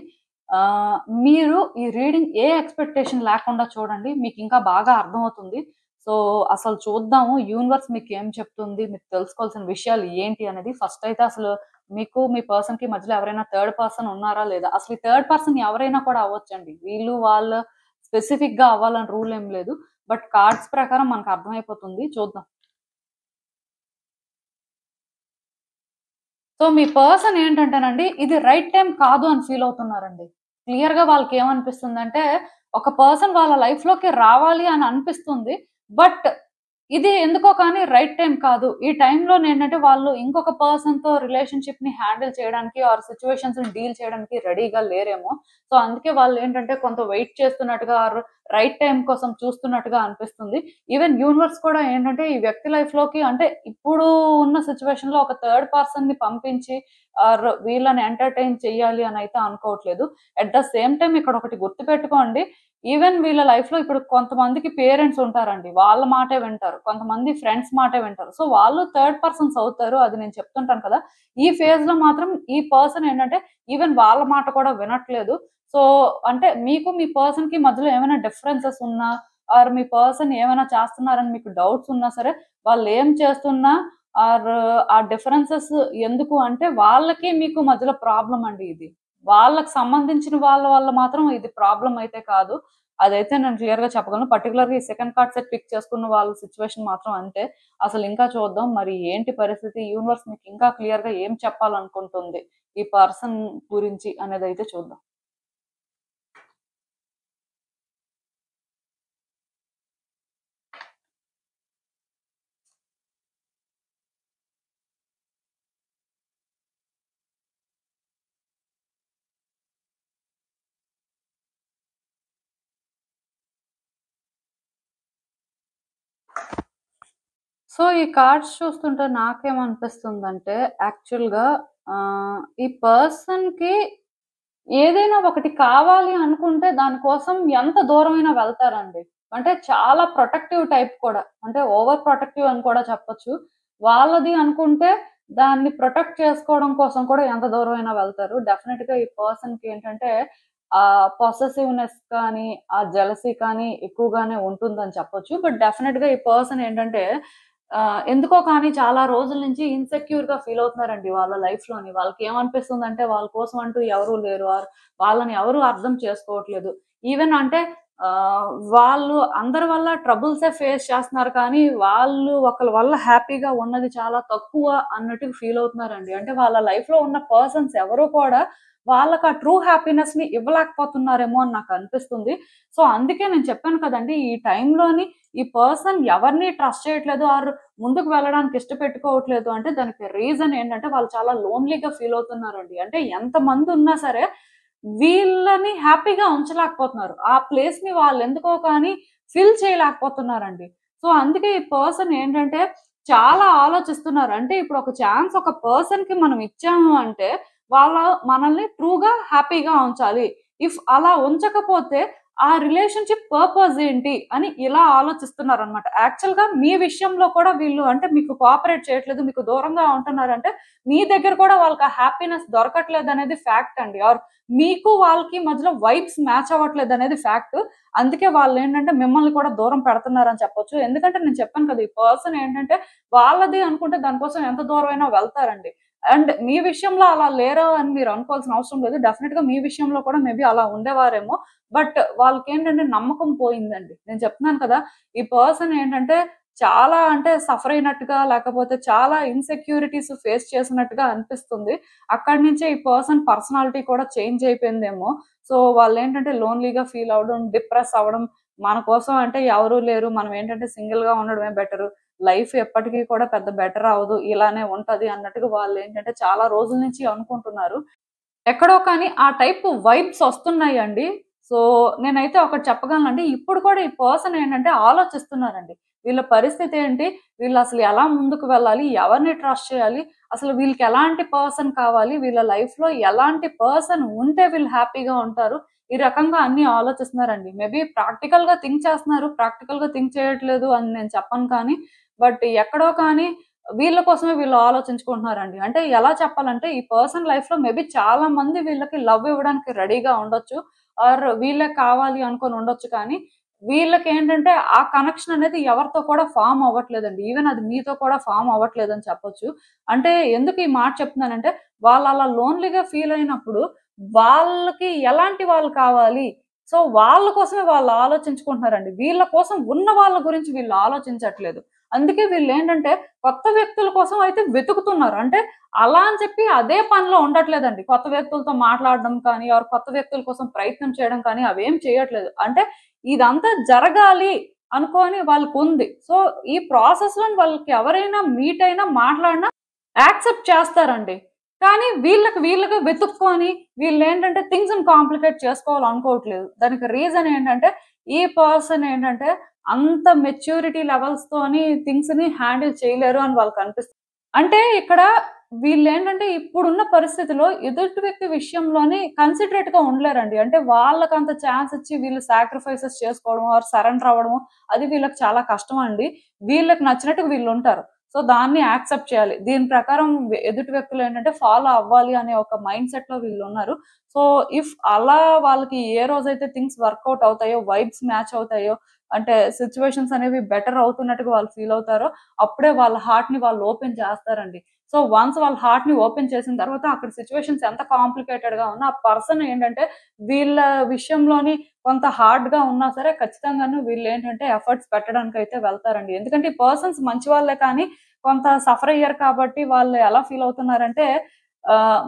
మీరు ఈ రీడింగ్ ఏ ఎక్స్‌పెక్టేషన్ లేకుండా చూడండి. మీకింకా బాగా అర్థమవుతుంది. సో, అసలు చూద్దాము యూనివర్స్ మీకేం చెప్తుంది? మీరు తెలుసుకోవాల్సిన విషయాలు ఏంటి అనేది. ఫస్ట్ అయితే అసలు మీకు మీ పర్సన్‌కి మధ్యలో ఎవరైనా థర్డ్ పర్సన్ ఉన్నారా లేదా? అసలు ఈ థర్డ్ పర్సన్ ఎవరైనా కూడా అవ్వొచ్చండి. వీళ్ళు వాళ్ళు స్పెసిఫిక్‌గా అవ్వాలని రూల్ ఏం లేదు. బట్ కార్డ్స్ ప్రకారం మనకు అర్థమైపోతుంది. చూద్దాం. సో, మీ పర్సన్ ఏంటంటేనండి ఇది రైట్ టైమ్ కాదు అని ఫీల్ అవుతున్నారండి. క్లియర్‌గా వాళ్ళకేమనిపిస్తుందంటే ఒక పర్సన్ వాళ్ళ లైఫ్‌లోకి రావాలి అని అనిపిస్తుంది. బట్ ఇది ఎందుకో కానీ రైట్ టైం కాదు. ఈ టైంలో ఏంటంటే వాళ్ళు ఇంకొక పర్సన్‌తో రిలేషన్‌షిప్‌ని హ్యాండిల్ చేయడానికి ఆర్ సిట్యుయేషన్స్‌ని డీల్ చేయడానికి రెడీగా లేరేమో. సో, అందుకే వాళ్ళేంటంటే కొంత వెయిట్ చేస్తున్నట్టుగా ఆర్ రైట్ టైం కోసం చూస్తున్నట్టుగా అనిపిస్తుంది. ఈవెన్ యూనివర్స్ కూడా ఏంటంటే ఈ వ్యక్తి లైఫ్‌లోకి అంటే ఇప్పుడు ఉన్న సిట్యుయేషన్‌లో ఒక థర్డ్ పర్సన్‌ని పంపించి ఆర్ వీళ్ళని ఎంటర్‌టైన్ చేయాలి అనైతే అనుకోవట్లేదు. అట్ ద సేమ్ టైమ్ ఇక్కడ ఒకటి గుర్తుపెట్టుకోండి. ఈవెన్ వీళ్ళ లైఫ్‌లో ఇప్పుడు కొంతమందికి పేరెంట్స్ ఉంటారండి. వాళ్ళ మాటే వింటారు. కొంతమంది ఫ్రెండ్స్ మాటే వింటారు. సో, వాళ్ళు థర్డ్ పర్సన్స్ అవుతారు. అది నేను చెప్తుంటాను కదా! ఈ ఫేజ్‌లో మాత్రం ఈ పర్సన్ ఏంటంటే ఈవెన్ వాళ్ళ మాట కూడా వినట్లేదు. సో, అంటే మీకు మీ పర్సన్‌కి మధ్యలో ఏమైనా డిఫరెన్సెస్ ఉన్నా ఆర్ మీ పర్సన్ ఏమైనా చేస్తున్నారని మీకు డౌట్స్ ఉన్నా సరే, వాళ్ళేం చేస్తున్నా ఆర్ ఆ డిఫరెన్సెస్ ఎందుకు అంటే వాళ్ళకి మీకు మధ్యలో ప్రాబ్లమ్ అండి ఇది. వాళ్ళకి సంబంధించిన వాళ్ళ వల్ల మాత్రం ఇది ప్రాబ్లమ్ అయితే కాదు. అదైతే నేను క్లియర్‌గా చెప్పగలను. పర్టిక్యులర్‌గా ఈ సెకండ్ కార్డ్ సెట్ పిక్ చేసుకున్న వాళ్ళ సిట్యుయేషన్ మాత్రం అంతే. అసలు ఇంకా చూద్దాం మరి ఏంటి పరిస్థితి? యూనివర్స్ మీకు ఇంకా క్లియర్‌గా ఏం చెప్పాలనుకుంటుంది ఈ పర్సన్ గురించి అనేదైతే చూద్దాం. సో, ఈ కార్డ్స్ చూస్తుంటే నాకేమనిపిస్తుందంటే యాక్చువల్‌గా ఈ పర్సన్‌కి ఏదైనా ఒకటి కావాలి అనుకుంటే దానికోసం ఎంత దూరమైనా వెళ్తారండి. అంటే చాలా ప్రొటెక్టివ్ టైప్ కూడా. అంటే ఓవర్ ప్రొటెక్టివ్ అని కూడా చెప్పొచ్చు. వాళ్ళది అనుకుంటే దాన్ని ప్రొటెక్ట్ చేసుకోవడం కోసం కూడా ఎంత దూరమైనా వెళ్తారు. డెఫినిట్‌గా ఈ పర్సన్‌కి ఏంటంటే పొసెసివ్‌నెస్ కానీ, ఆ జెలసీ కానీ ఎక్కువగానే ఉంటుందని చెప్పొచ్చు. బట్ డెఫినిట్‌గా ఈ పర్సన్ ఏంటంటే ఎందుకో కానీ చాలా రోజుల నుంచి ఇన్‌సెక్యూర్‌గా ఫీల్ అవుతున్నారండి వాళ్ళ లైఫ్‌లోని. వాళ్ళకేమనిపిస్తుందంటే వాళ్ళ కోసం అంటూ ఎవరు లేరు. ఆర్ వాళ్ళని ఎవరు అర్థం చేసుకోవట్లేదు. ఈవెన్ అంటే వాళ్ళు అందరి వల్ల ట్రబుల్సే ఫేస్ చేస్తున్నారు కానీ, వాళ్ళు ఒకళ్ళ వల్ల హ్యాపీగా ఉన్నది చాలా తక్కువ అన్నట్టుగా ఫీల్ అవుతున్నారండి. అంటే వాళ్ళ లైఫ్‌లో ఉన్న పర్సన్స్ ఎవరు కూడా వాళ్ళకి ఆ ట్రూ హ్యాపీనెస్‌ని ఇవ్వలేకపోతున్నారేమో అని నాకనిపిస్తుంది. సో, అందుకే నేను చెప్పాను కదండీ! ఈ టైంలోని ఈ పర్సన్ ఎవరిని ట్రస్ట్ చేయట్లేదు ఆర్ ముందుకు వెళ్ళడానికి ఇష్టపెట్టుకోవట్లేదు అంటే దానికి రీజన్ ఏంటంటే వాళ్ళు చాలా లోన్‌లీగా ఫీల్ అవుతున్నారండి. అంటే ఎంతమందున్నా సరే వీళ్ళని హ్యాపీగా ఉంచలేకపోతున్నారు. ఆ ప్లేస్‌ని వాళ్ళెందుకో కానీ ఫిల్ చేయలేకపోతున్నారండి. సో, అందుకే ఈ పర్సన్ ఏంటంటే చాలా ఆలోచిస్తున్నారు. అంటే ఇప్పుడు ఒక ఛాన్స్ ఒక పర్సన్‌కి మనం ఇచ్చాము అంటే వాళ్ళ మనల్ని ట్రూగా హ్యాపీగా ఉంచాలి. ఇఫ్ అలా ఉంచకపోతే ఆ రిలేషన్‌షిప్ పర్పస్ ఏంటి అని ఇలా ఆలోచిస్తున్నారనమాట. యాక్చువల్‌గా మీ విషయంలో కూడా వీళ్ళు అంటే మీకు కోఆపరేట్ చేయట్లేదు, మీకు దూరంగా ఉంటున్నారంటే మీ దగ్గర కూడా వాళ్ళకి ఆ హ్యాపీనెస్ దొరకట్లేదనేది ఫ్యాక్ట్ అండి. ఆర్ మీకు వాళ్ళకి మధ్యలో వైబ్స్ మ్యాచ్ అవ్వట్లేదనేది ఫ్యాక్ట్. అందుకే వాళ్ళేంటంటే మిమ్మల్ని కూడా దూరం పెడుతున్నారని చెప్పొచ్చు. ఎందుకంటే నేను చెప్పాను కదా! ఈ పర్సన్ ఏంటంటే వాళ్ళది అనుకుంటే దానికోసం ఎంత దూరమైనా వెళ్తారండి. అండ్ మీ విషయంలో అలా లేరు అని మీరు అనుకోవాల్సిన అవసరం లేదు. డెఫినిట్‌గా మీ విషయంలో కూడా మేబీ అలా ఉండేవారేమో. బట్ వాళ్ళకేంటంటే నమ్మకం పోయిందండి. నేను చెప్తున్నాను కదా! ఈ పర్సన్ ఏంటంటే చాలా అంటే సఫర్ అయినట్టుగా లేకపోతే చాలా ఇన్‌సెక్యూరిటీస్ ఫేస్ చేసినట్టుగా అనిపిస్తుంది. అక్కడి నుంచే ఈ పర్సన్ పర్సనాలిటీ కూడా చేంజ్ అయిపోయిందేమో. సో, వాళ్ళేంటంటే లోన్‌లీగా ఫీల్ అవ్వడం, డిప్రెస్ అవ్వడం, మన కోసం అంటే ఎవరు లేరు. మనం ఏంటంటే సింగిల్‌గా ఉండడమే బెటరు. లైఫ్ ఎప్పటికి కూడా పెద్ద బెటర్ అవ్వదు. ఇలానే ఉంటది అన్నట్టుగా వాళ్ళేంటంటే చాలా రోజుల నుంచి అనుకుంటున్నారు. ఎక్కడో కానీ ఆ టైప్ వైబ్స్ వస్తున్నాయండి. సో, నేనైతే ఒకటి చెప్పగలనండి. ఇప్పుడు కూడా ఈ పర్సన్ ఏంటంటే ఆలోచిస్తున్నారండి. వీళ్ళ పరిస్థితి ఏంటి? వీళ్ళసలు ఎలా ముందుకు వెళ్ళాలి? ఎవరిని ట్రస్ట్ చేయాలి? అసలు వీళ్ళకి ఎలాంటి పర్సన్ కావాలి? వీళ్ళ లైఫ్‌లో ఎలాంటి పర్సన్ ఉంటే వీళ్ళు హ్యాపీగా ఉంటారు? ఈ రకంగా అన్నీ ఆలోచిస్తున్నారండి. మేబీ ప్రాక్టికల్‌గా థింక్ చేస్తున్నారు. ప్రాక్టికల్‌గా థింక్ చేయట్లేదు అని నేను చెప్పను కానీ, బట్ ఎక్కడో కానీ వీళ్ళ కోసమే వీళ్ళు ఆలోచించుకుంటున్నారండి. అంటే ఎలా చెప్పాలంటే ఈ పర్సన్ లైఫ్‌లో మేబీ చాలా మంది వీళ్ళకి లవ్ ఇవ్వడానికి రెడీగా ఉండొచ్చు. ఆర్ వీళ్ళే కావాలి అనుకోని ఉండొచ్చు కానీ, వీళ్ళకేంటంటే ఆ కనెక్షన్ అనేది ఎవరితో కూడా ఫార్మ్ అవ్వట్లేదండి. ఈవెన్ అది మీతో కూడా ఫార్మ్ అవ్వట్లేదని చెప్పొచ్చు. అంటే ఎందుకు ఈ మాట చెప్తున్నానంటే, వాళ్ళు అలా లోన్‌లీగా ఫీల్ అయినప్పుడు వాళ్ళకి ఎలాంటి వాళ్ళు కావాలి? సో, వాళ్ళ కోసమే వాళ్ళు ఆలోచించుకుంటున్నారండి. వీళ్ళ కోసం ఉన్న వాళ్ళ గురించి వీళ్ళు ఆలోచించట్లేదు. అందుకే వీళ్ళేంటంటే కొత్త వ్యక్తుల కోసం అయితే వెతుకుతున్నారు. అంటే అలా అని చెప్పి అదే పనిలో ఉండట్లేదండి. కొత్త వ్యక్తులతో మాట్లాడడం కానీ, ఆర్ కొత్త వ్యక్తుల కోసం ప్రయత్నం చేయడం కానీ అవేం చేయట్లేదు. అంటే ఇదంతా జరగాలి అనుకోని వాళ్ళకి ఉంది. సో ఈ ప్రాసెస్ లో వాళ్ళకి ఎవరైనా మీట్ అయినా మాట్లాడినా యాక్సెప్ట్ చేస్తారండి. కానీ వీళ్ళకి వెతుక్కొని వీళ్ళేంటంటే థింగ్స్‌ని కాంప్లికేట్ చేసుకోవాలనుకోవట్లేదు. దానికి రీజన్ ఏంటంటే, ఈ పర్సన్ ఏంటంటే అంత మెచ్యూరిటీ లెవెల్స్‌తోని థింగ్స్‌ని హ్యాండిల్ చేయలేరు అని వాళ్ళకనిపిస్తుంది. అంటే ఇక్కడ వీళ్ళేంటంటే ఇప్పుడున్న పరిస్థితిలో ఎదుటి వ్యక్తి విషయంలోని కన్సిడరేట్‌గా ఉండలేరండి. అంటే వాళ్ళకంత ఛాన్స్ ఇచ్చి వీళ్ళు సాక్రిఫైసెస్ చేసుకోవడం ఆర్ సరెండర్ అవ్వడం అది వీళ్ళకి చాలా కష్టమండి. వీళ్ళకి నచ్చినట్టుగా వీళ్ళుంటారు. సో దాన్ని యాక్సెప్ట్ చేయాలి. దీని ప్రకారం ఎదుటి వ్యక్తులు ఏంటంటే ఫాలో అవ్వాలి అనే ఒక మైండ్ సెట్‌లో వీళ్ళున్నారు. సో ఇఫ్ అలా వాళ్ళకి ఏ రోజైతే థింగ్స్ వర్కౌట్ అవుతాయో, వైబ్స్ మ్యాచ్ అవుతాయో, అంటే సిట్యుయేషన్స్ అనేవి బెటర్ అవుతున్నట్టుగా వాళ్ళు ఫీల్ అవుతారో, అప్పుడే వాళ్ళ హార్ట్‌ని వాళ్ళు ఓపెన్ చేస్తారండి. సో వన్స్ వాళ్ళ హార్ట్‌ని ఓపెన్ చేసిన తర్వాత అక్కడ సిట్యుయేషన్స్ ఎంత కాంప్లికేటెడ్‌గా ఉన్నా ఆ పర్సన్ ఏంటంటే వీళ్ళ విషయంలోని కొంత హార్డ్‌గా ఉన్నా సరే ఖచ్చితంగాను వీళ్ళేంటంటే ఎఫర్ట్స్ పెట్టడానికైతే వెళ్తారండి. ఎందుకంటే ఈ పర్సన్స్ మంచి వాళ్ళే కానీ కొంత సఫర్ అయ్యారు కాబట్టి వాళ్ళు ఎలా ఫీల్ అవుతున్నారంటే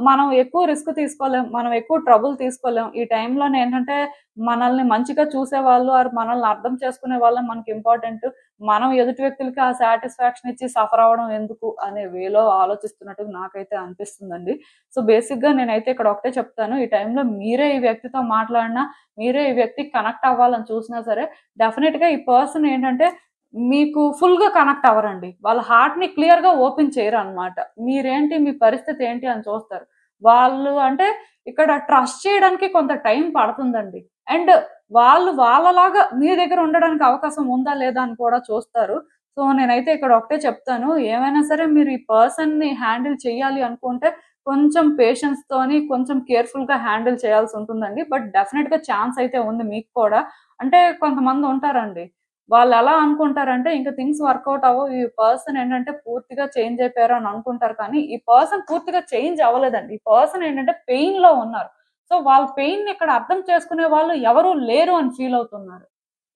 మనం ఎక్కువ రిస్క్ తీసుకోలేం. మనం ఎక్కువ ట్రబుల్ తీసుకోలేం. ఈ టైంలోనేంటంటే మనల్ని మంచిగా చూసేవాళ్ళు ఆర్ మనల్ని అర్థం చేసుకునే వాళ్ళే మనకి ఇంపార్టెంట్. మనం ఎదుటి వ్యక్తులకి ఆ సాటిస్ఫాక్షన్ ఇచ్చి సఫర్ అవ్వడం ఎందుకు అనే వేలో ఆలోచిస్తున్నట్టుగా నాకైతే అనిపిస్తుందండి. సో బేసిక్‌గా నేనైతే ఇక్కడ ఒకటే చెప్తాను. ఈ టైంలో మీరే ఈ వ్యక్తితో మాట్లాడినా, మీరే ఈ వ్యక్తికి కనెక్ట్ అవ్వాలని చూసినా సరే డెఫినిట్‌గా ఈ పర్సన్ ఏంటంటే మీకు ఫుల్‌గా కనెక్ట్ అవ్వరండి. వాళ్ళ హార్ట్‌ని క్లియర్‌గా ఓపెన్ చేయరనమాట. మీరేంటి, మీ పరిస్థితి ఏంటి అని చూస్తారు. వాళ్ళు అంటే ఇక్కడ ట్రస్ట్ చేయడానికి కొంత టైం పడుతుందండి. అండ్ వాళ్ళు వాళ్ళలాగా మీ దగ్గర ఉండడానికి అవకాశం ఉందా లేదా అని కూడా చూస్తారు. సో నేనైతే ఇక్కడ ఒకటే చెప్తాను. ఏమైనా సరే మీరు ఈ పర్సన్‌ని హ్యాండిల్ చేయాలి అనుకుంటే కొంచెం పేషెన్స్‌తోని కొంచెం కేర్‌ఫుల్‌గా హ్యాండిల్ చేయాల్సుంటుందండి. బట్ డెఫినిట్‌గా ఛాన్స్ అయితే ఉంది మీకు కూడా. అంటే కొంతమంది ఉంటారండి. వాళ్ళెలా అనుకుంటారంటే ఇంక థింగ్స్ వర్కౌట్ అవ్వవు. ఈ పర్సన్ ఏంటంటే పూర్తిగా చేంజ్ అయిపోయారు అని అనుకుంటారు. కానీ ఈ పర్సన్ పూర్తిగా చేంజ్ అవ్వలేదండి. ఈ పర్సన్ ఏంటంటే పెయిన్‌లో ఉన్నారు. సో వాళ్ళ పెయిన్‌ని ఇక్కడ అర్థం చేసుకునే వాళ్ళు ఎవరు లేరు అని ఫీల్ అవుతున్నారు.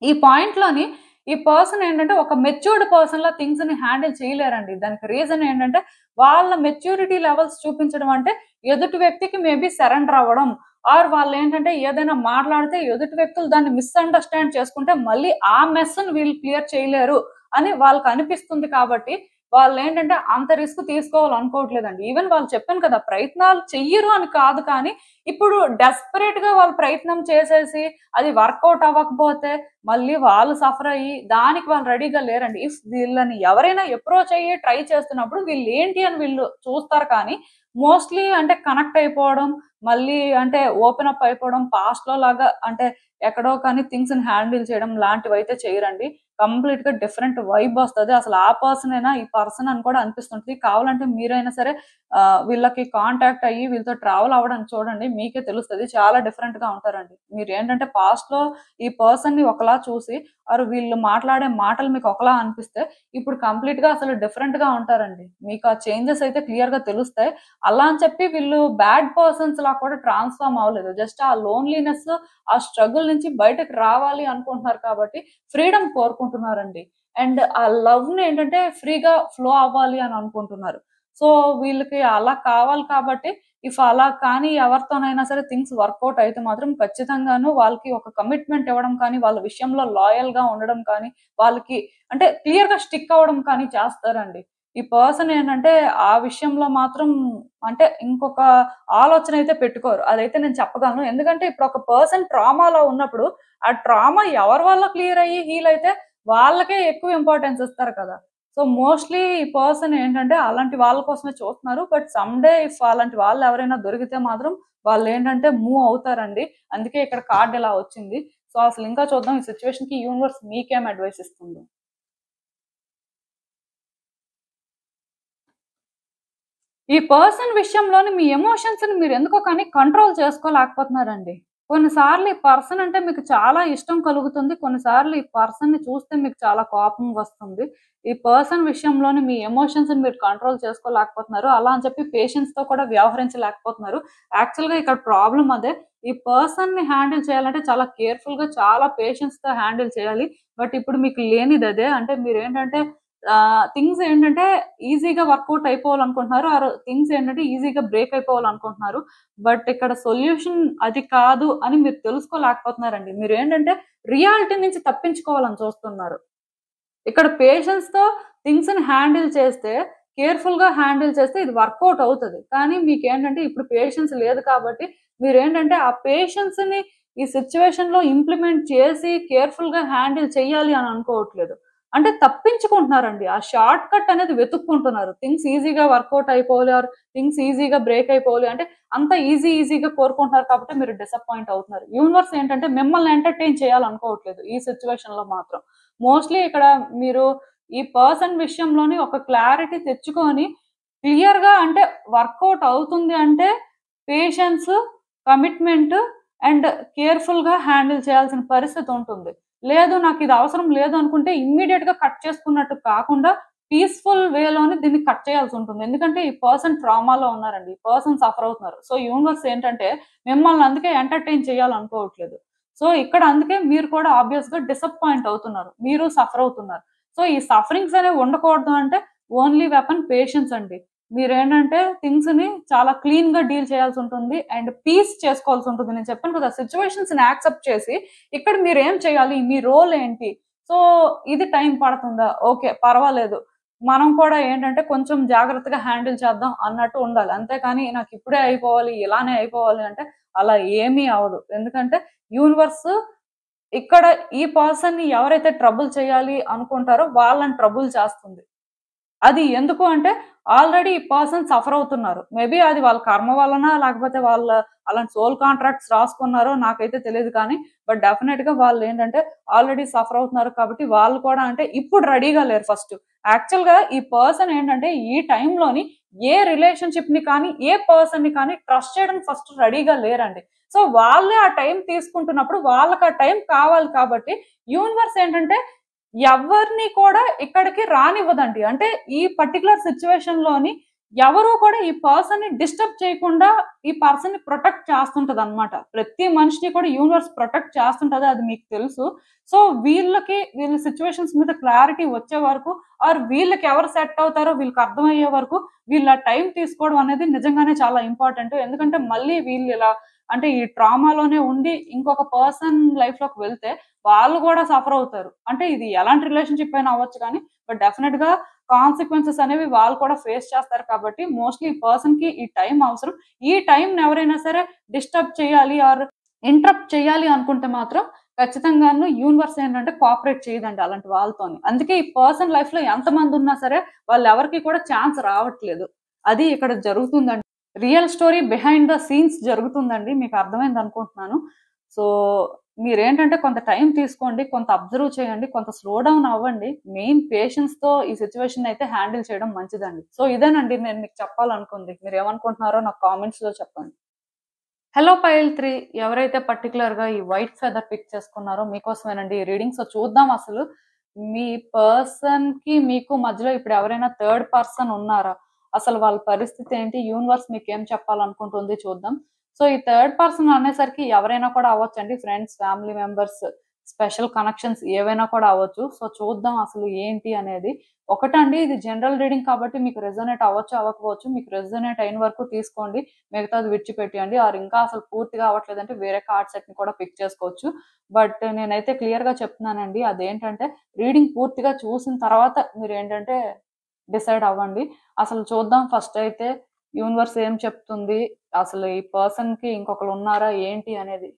ఈ పాయింట్‌లోని ఈ పర్సన్ ఏంటంటే ఒక మెచ్యూర్డ్ పర్సన్‌లా థింగ్స్‌ని హ్యాండిల్ చేయలేరండి. దానికి రీజన్ ఏంటంటే వాళ్ళ మెచ్యూరిటీ లెవెల్స్ చూపించడం అంటే ఎదుటి వ్యక్తికి మేబీ సరెండర్ అవ్వడం. ఆర్ వాళ్ళేంటంటే ఏదైనా మాట్లాడితే ఎదుటి వ్యక్తులు దాన్ని మిస్‌అండర్‌స్టాండ్ చేసుకుంటే మళ్ళీ ఆ మెస్‌ని వీళ్ళు క్లియర్ చేయలేరు అని వాళ్ళకనిపిస్తుంది కాబట్టి వాళ్ళేంటంటే అంత రిస్క్ తీసుకోవాలనుకోవట్లేదండి. ఈవెన్ వాళ్ళు చెప్పాను కదా! ప్రయత్నాలు చెయ్యరు అని కాదు కానీ ఇప్పుడు డెస్పరేట్‌గా వాళ్ళు ప్రయత్నం చేసేసి అది వర్కౌట్ అవ్వకపోతే మళ్ళీ వాళ్ళు సఫర్ అయ్యి దానికి వాళ్ళు రెడీగా లేరండి. ఇఫ్ వీళ్ళని ఎవరైనా అప్రోచ్ అయ్యి ట్రై చేస్తున్నప్పుడు వీళ్ళేంటి అని వీళ్ళు చూస్తారు కానీ మోస్ట్‌లీ అంటే కనెక్ట్ అయిపోవడం, మళ్ళీ అంటే ఓపెన్ అప్ అయిపోవడం, పాస్ట్‌లో లాగా అంటే ఎక్కడో కానీ థింగ్స్‌ని హ్యాండిల్ చేయడం లాంటివైతే చేయరండి. కంప్లీట్‌గా డిఫరెంట్ వైబ్ వస్తది. అసలు ఆ పర్సనేనా ఈ పర్సన్ అని కూడా అనిపిస్తుంటది. కావాలంటే మీరైనా సరే వీళ్ళకి కాంటాక్ట్ అయ్యి వీళ్ళతో ట్రావెల్ అవ్వడానికి చూడండి. మీకే తెలుస్తది. చాలా డిఫరెంట్‌గా ఉంటారండి. మీరేంటంటే పాస్ట్‌లో ఈ పర్సన్‌ని ఒకలా చూసి వీళ్ళు మాట్లాడే మాటలు మీకు ఒకలా అనిపిస్తే ఇప్పుడు కంప్లీట్‌గా అసలు డిఫరెంట్‌గా ఉంటారండి. మీకు ఆ చేంజెస్ అయితే క్లియర్‌గా తెలుస్తాయి. అలా అని చెప్పి వీళ్ళు బ్యాడ్ పర్సన్స్‌లా కూడా ట్రాన్స్‌ఫార్మ్ అవ్వలేదు. జస్ట్ ఆ లోన్‌లీనెస్, ఆ స్ట్రగుల్ నుంచి బయటకి రావాలి అనుకుంటున్నారు కాబట్టి ఫ్రీడమ్ కోరుకుంటున్నారండి. అండ్ ఆ లవ్‌ని ఏంటంటే ఫ్రీగా ఫ్లో అవ్వాలి అని అనుకుంటున్నారు. సో వీళ్ళకి అలా కావాలి కాబట్టి ఇఫ్ అలా కానీ ఎవరితోనైనా సరే థింగ్స్ వర్కౌట్ అయితే మాత్రం ఖచ్చితంగాను వాళ్ళకి ఒక కమిట్మెంట్ ఇవ్వడం కానీ, వాళ్ళ విషయంలో లాయల్‌గా ఉండడం కానీ, వాళ్ళకి అంటే క్లియర్‌గా స్టిక్ అవ్వడం కానీ చేస్తారండి. ఈ పర్సన్ ఏంటంటే ఆ విషయంలో మాత్రం అంటే ఇంకొక ఆలోచన అయితే పెట్టుకోరు. అదైతే నేను చెప్పగలను. ఎందుకంటే ఇప్పుడు ఒక పర్సన్ ట్రామాలో ఉన్నప్పుడు ఆ ట్రామా ఎవరి వల్ల క్లియర్ అయ్యి హీల్ అయితే వాళ్ళకే ఎక్కువ ఇంపార్టెన్స్ ఇస్తారు కదా! సో, మోస్ట్‌లీ ఈ పర్సన్ ఏంటంటే అలాంటి వాళ్ళ కోసమే చూస్తున్నారు. బట్ సమ్ డే ఇఫ్ అలాంటి వాళ్ళు ఎవరైనా దొరికితే మాత్రం వాళ్ళేంటంటే మూవ్ అవుతారండి. అందుకే ఇక్కడ కార్డ్ ఇలా వచ్చింది. సో, అసలు ఇంకా చూద్దాం ఈ సిట్యుయేషన్‌కి యూనివర్స్ మీకేం అడ్వైస్ ఇస్తుందో. ఈ పర్సన్ విషయంలోని మీ ఎమోషన్స్‌ని మీరెందుకో కానీ కంట్రోల్ చేసుకోలేకపోతున్నారండి. కొన్నిసార్లు ఈ పర్సన్ అంటే మీకు చాలా ఇష్టం కలుగుతుంది. కొన్నిసార్లు ఈ పర్సన్‌ని చూస్తే మీకు చాలా కోపం వస్తుంది. ఈ పర్సన్ విషయంలోని మీ ఎమోషన్స్‌ని మీరు కంట్రోల్ చేసుకోలేకపోతున్నారు. అలా అని చెప్పి పేషెన్స్‌తో కూడా వ్యవహరించలేకపోతున్నారు. యాక్చువల్‌గా ఇక్కడ ప్రాబ్లమ్ అదే. ఈ పర్సన్‌ని హ్యాండిల్ చేయాలంటే చాలా కేర్‌ఫుల్‌గా, చాలా పేషెన్స్‌తో హ్యాండిల్ చేయాలి. బట్ ఇప్పుడు మీకు లేనిదదే. అంటే మీరేంటంటే థింగ్స్ ఏంటంటే ఈజీగా వర్కౌట్ అయిపోవాలనుకుంటున్నారు, ఆ థింగ్స్ ఏంటంటే ఈజీగా బ్రేక్ అయిపోవాలనుకుంటున్నారు. బట్ ఇక్కడ సొల్యూషన్ అది కాదు అని మీరు తెలుసుకోలేకపోతున్నారండి. మీరు ఏంటంటే రియాలిటీ నుంచి తప్పించుకోవాలని చూస్తున్నారు. ఇక్కడ పేషెన్స్ తో థింగ్స్ ని హ్యాండిల్ చేస్తే, కేర్ఫుల్ గా హ్యాండిల్ చేస్తే ఇది వర్కౌట్ అవుతుంది. కానీ మీకేంటంటే ఇప్పుడు పేషెన్స్ లేదు కాబట్టి మీరేంటంటే ఆ పేషెన్స్ ని ఈ సిచ్యువేషన్ లో ఇంప్లిమెంట్ చేసి కేర్ఫుల్ గా హ్యాండిల్ చేయాలి అని అనుకోవట్లేదు. అంటే తప్పించుకుంటున్నారండి. ఆ షార్ట్ కట్ అనేది వెతుక్కుంటున్నారు. థింగ్స్ ఈజీగా వర్కౌట్ అయిపోవాలి ఆర్ థింగ్స్ ఈజీగా బ్రేక్ అయిపోవాలి అంటే అంత ఈజీగా కోరుకుంటున్నారు కాబట్టి మీరు డిసప్పాయింట్ అవుతున్నారు. యూనివర్స్ ఏంటంటే మిమ్మల్ని ఎంటర్టైన్ చేయాలనుకోవట్లేదు ఈ సిచ్యువేషన్ లో మాత్రం. మోస్ట్లీ ఇక్కడ మీరు ఈ పర్సన్ విషయంలోని ఒక క్లారిటీ తెచ్చుకొని క్లియర్ గా అంటే వర్కౌట్ అవుతుంది అంటే పేషెన్స్, కమిట్మెంట్ అండ్ కేర్ఫుల్ గా హ్యాండిల్ చేయాల్సిన పరిస్థితి ఉంటుంది. లేదు నాకు ఇది అవసరం లేదు అనుకుంటే ఇమ్మీడియట్ గా కట్ చేసుకున్నట్టు కాకుండా పీస్ఫుల్ వేలోని దీన్ని కట్ చేయాల్సి ఉంటుంది. ఎందుకంటే ఈ పర్సన్ ట్రామాలో ఉన్నారండి, ఈ పర్సన్ సఫర్ అవుతున్నారు. సో యూనివర్స్ ఏంటంటే మిమ్మల్ని అందుకే ఎంటర్టైన్ చేయాలనుకోవట్లేదు. సో ఇక్కడ అందుకే మీరు కూడా ఆబ్వియస్ గా డిసప్పాయింట్ అవుతున్నారు, మీరు సఫర్ అవుతున్నారు. సో ఈ సఫరింగ్స్ అనేవి ఉండకూడదు అంటే ఓన్లీ వెపన్ పేషెన్స్ అండి. మీరేంటంటే థింగ్స్ ని చాలా క్లీన్ గా డీల్ చేయాల్సి ఉంటుంది అండ్ పీస్ చేసుకోవాల్సి ఉంటుంది. నేను చెప్పాను కదా, సిచ్యువేషన్స్ ని యాక్సెప్ట్ చేసి ఇక్కడ మీరు ఏం చేయాలి, మీ రోల్ ఏంటి, సో ఇది టైం పడుతుందా, ఓకే పర్వాలేదు, మనం కూడా ఏంటంటే కొంచెం జాగ్రత్తగా హ్యాండిల్ చేద్దాం అన్నట్టు ఉండాలి. అంతేకాని నాకు ఇప్పుడే అయిపోవాలి, ఇలానే అయిపోవాలి అంటే అలా ఏమీ అవదు. ఎందుకంటే యూనివర్స్ ఇక్కడ ఈ పర్సన్ ని ఎవరైతే ట్రబుల్ చేయాలి అనుకుంటారో వాళ్ళని ట్రబుల్ చేస్తుంది. అది ఎందుకు అంటే ఆల్రెడీ ఈ పర్సన్ సఫర్ అవుతున్నారు. మేబీ అది వాళ్ళ కర్మ వలన లేకపోతే వాళ్ళ అలాంటి సోల్ కాంట్రాక్ట్స్ రాసుకున్నారో నాకైతే తెలియదు. కానీ బట్ డెఫినెట్ గా వాళ్ళు ఏంటంటే ఆల్రెడీ సఫర్ అవుతున్నారు కాబట్టి వాళ్ళు కూడా అంటే ఇప్పుడు రెడీగా లేరు. ఫస్ట్ యాక్చువల్ గా ఈ పర్సన్ ఏంటంటే ఈ టైంలోని ఏ రిలేషన్షిప్ ని కానీ ఏ పర్సన్ ని కానీ ట్రస్ట్ చేయడం ఫస్ట్ రెడీగా లేరండి. సో వాళ్ళే ఆ టైం తీసుకుంటున్నప్పుడు వాళ్ళకి ఆ టైం కావాలి కాబట్టి యూనివర్స్ ఏంటంటే ఎవరిని కూడా ఇక్కడికి రానివ్వదండి. అంటే ఈ పర్టికులర్ సిచ్యువేషన్ లోని ఎవరు కూడా ఈ పర్సన్ ని డిస్టర్బ్ చేయకుండా ఈ పర్సన్ ని ప్రొటెక్ట్ చేస్తుంటది అనమాట. ప్రతి మనిషిని కూడా యూనివర్స్ ప్రొటెక్ట్ చేస్తుంటది, అది మీకు తెలుసు. సో వీళ్ళ సిచ్యువేషన్స్ మీద క్లారిటీ వచ్చే వరకు ఆర్ వీళ్ళకి ఎవరు సెట్ అవుతారో వీళ్ళకి అర్థమయ్యే వరకు వీళ్ళ టైం తీసుకోవడం అనేది నిజంగానే చాలా ఇంపార్టెంట్. ఎందుకంటే మళ్ళీ వీళ్ళు ఇలా అంటే ఈ ట్రామాలోనే ఉండి ఇంకొక పర్సన్ లైఫ్ లోకి వెళ్తే వాళ్ళు కూడా సఫర్ అవుతారు. అంటే ఇది ఎలాంటి రిలేషన్షిప్ అయినా అవ్వచ్చు కానీ బట్ డెఫినెట్ గా కాన్సిక్వెన్సెస్ అనేవి వాళ్ళు కూడా ఫేస్ చేస్తారు. కాబట్టి మోస్ట్లీ ఈ పర్సన్ కి ఈ టైం అవసరం. ఈ టైం ఎవరైనా సరే డిస్టర్బ్ చేయాలి ఆర్ ఇంటరప్ట్ చేయాలి అనుకుంటే మాత్రం ఖచ్చితంగాను యూనివర్స్ ఏంటంటే కోఆపరేట్ చేయదండి అలాంటి వాళ్ళతోని. అందుకే ఈ పర్సన్ లైఫ్ లో ఎంతమంది ఉన్నా సరే వాళ్ళు ఎవరికి కూడా ఛాన్స్ రావట్లేదు. అది ఇక్కడ జరుగుతుందండి. Real story behind the scenes జరుగుతుందండి. మీకు అర్థమైంది అనుకుంటున్నాను. సో మీరేంటంటే కొంత టైం తీసుకోండి, కొంత అబ్జర్వ్ చేయండి, కొంత స్లో డౌన్ అవ్వండి. మెయిన్ పేషెన్స్ తో ఈ సిచ్యువేషన్ అయితే హ్యాండిల్ చేయడం మంచిదండి. సో ఇదేనండి నేను మీకు చెప్పాలనుకుంది. మీరు ఏమనుకుంటున్నారో నాకు కామెంట్స్ లో చెప్పండి. హలో పైల్ 3, ఎవరైతే పర్టికులర్ గా ఈ వైట్ ఫెదర్ పిక్ చేసుకున్నారో మీకోసమేనండి ఈ రీడింగ్. సో చూద్దాం అసలు మీ పర్సన్ కి మీకు మధ్యలో ఇప్పుడు ఎవరైనా థర్డ్ పర్సన్ ఉన్నారా, అసలు వాళ్ళ పరిస్థితి ఏంటి, యూనివర్స్ మీకు ఏం చెప్పాలనుకుంటుంది చూద్దాం. సో ఈ థర్డ్ పర్సన్ అనేసరికి ఎవరైనా కూడా అవ్వచ్చండి, friends, family members, special connections ఏవైనా కూడా అవ్వచ్చు. సో చూద్దాం అసలు ఏంటి అనేది. ఒకటండి, ఇది జనరల్ రీడింగ్ కాబట్టి మీకు రెజోనేట్ అవ్వచ్చు అవ్వకపోవచ్చు. మీకు రెజోనేట్ అయిన వరకు తీసుకోండి, మిగతాది విడిచిపెట్టేయండి. ఆర్ ఇంకా అసలు పూర్తిగా అవ్వట్లేదంటే వేరే కార్డ్ సెట్ ని కూడా పిక్ చేసుకోవచ్చు. బట్ నేనైతే క్లియర్ గా చెప్తున్నానండి, అదేంటంటే రీడింగ్ పూర్తిగా చూసిన తర్వాత మీరు ఏంటంటే డిసైడ్ అవ్వండి. అసలు చూద్దాం ఫస్ట్ అయితే యూనివర్స్ ఏం చెప్తుంది, అసలు ఈ పర్సన్ కి ఇంకొకరు ఉన్నారా ఏంటి అనేది.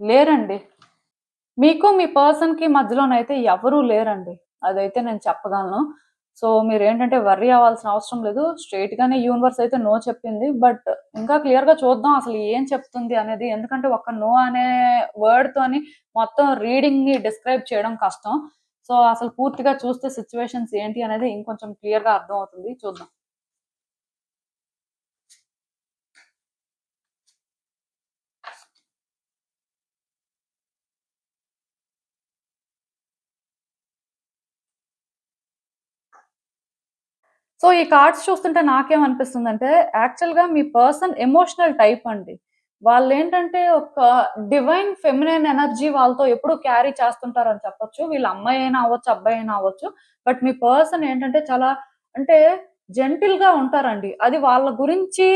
లేరండి, మీకు మీ పర్సన్ కి మధ్యలోనైతే ఎవరూ లేరండి, అదైతే నేను చెప్పగలను. సో మీరు ఏంటంటే వర్రీ అవ్వాల్సిన అవసరం లేదు. స్ట్రైట్ గానే యూనివర్స్ అయితే నో చెప్పింది. బట్ ఇంకా క్లియర్ గా చూద్దాం అసలు ఏం చెప్తుంది అనేది. ఎందుకంటే ఒక నో అనే వర్డ్ తోని మొత్తం రీడింగ్ ని డిస్క్రైబ్ చేయడం కష్టం. సో అసలు పూర్తిగా చూస్తే సిచ్యువేషన్స్ ఏంటి అనేది ఇంకొంచెం క్లియర్ గా అర్థం అవుతుంది. చూద్దాం. సో ఈ కార్డ్స్ చూస్తుంటే నాకేమనిపిస్తుందంటే యాక్చువల్ గా మీ పర్సన్ ఎమోషనల్ టైప్ అండి. వాళ్ళేంటంటే ఒక డివైన్ ఫెమినైన్ ఎనర్జీ వాళ్ళతో ఎప్పుడు క్యారీ చేస్తుంటారని చెప్పొచ్చు. వీళ్ళు అమ్మాయి అయినా అవ్వచ్చు, అబ్బాయి అయినా అవ్వచ్చు. బట్ మీ పర్సన్ ఏంటంటే చాలా అంటే జెంటిల్‌గా ఉంటారండి. అది వాళ్ళ గురించి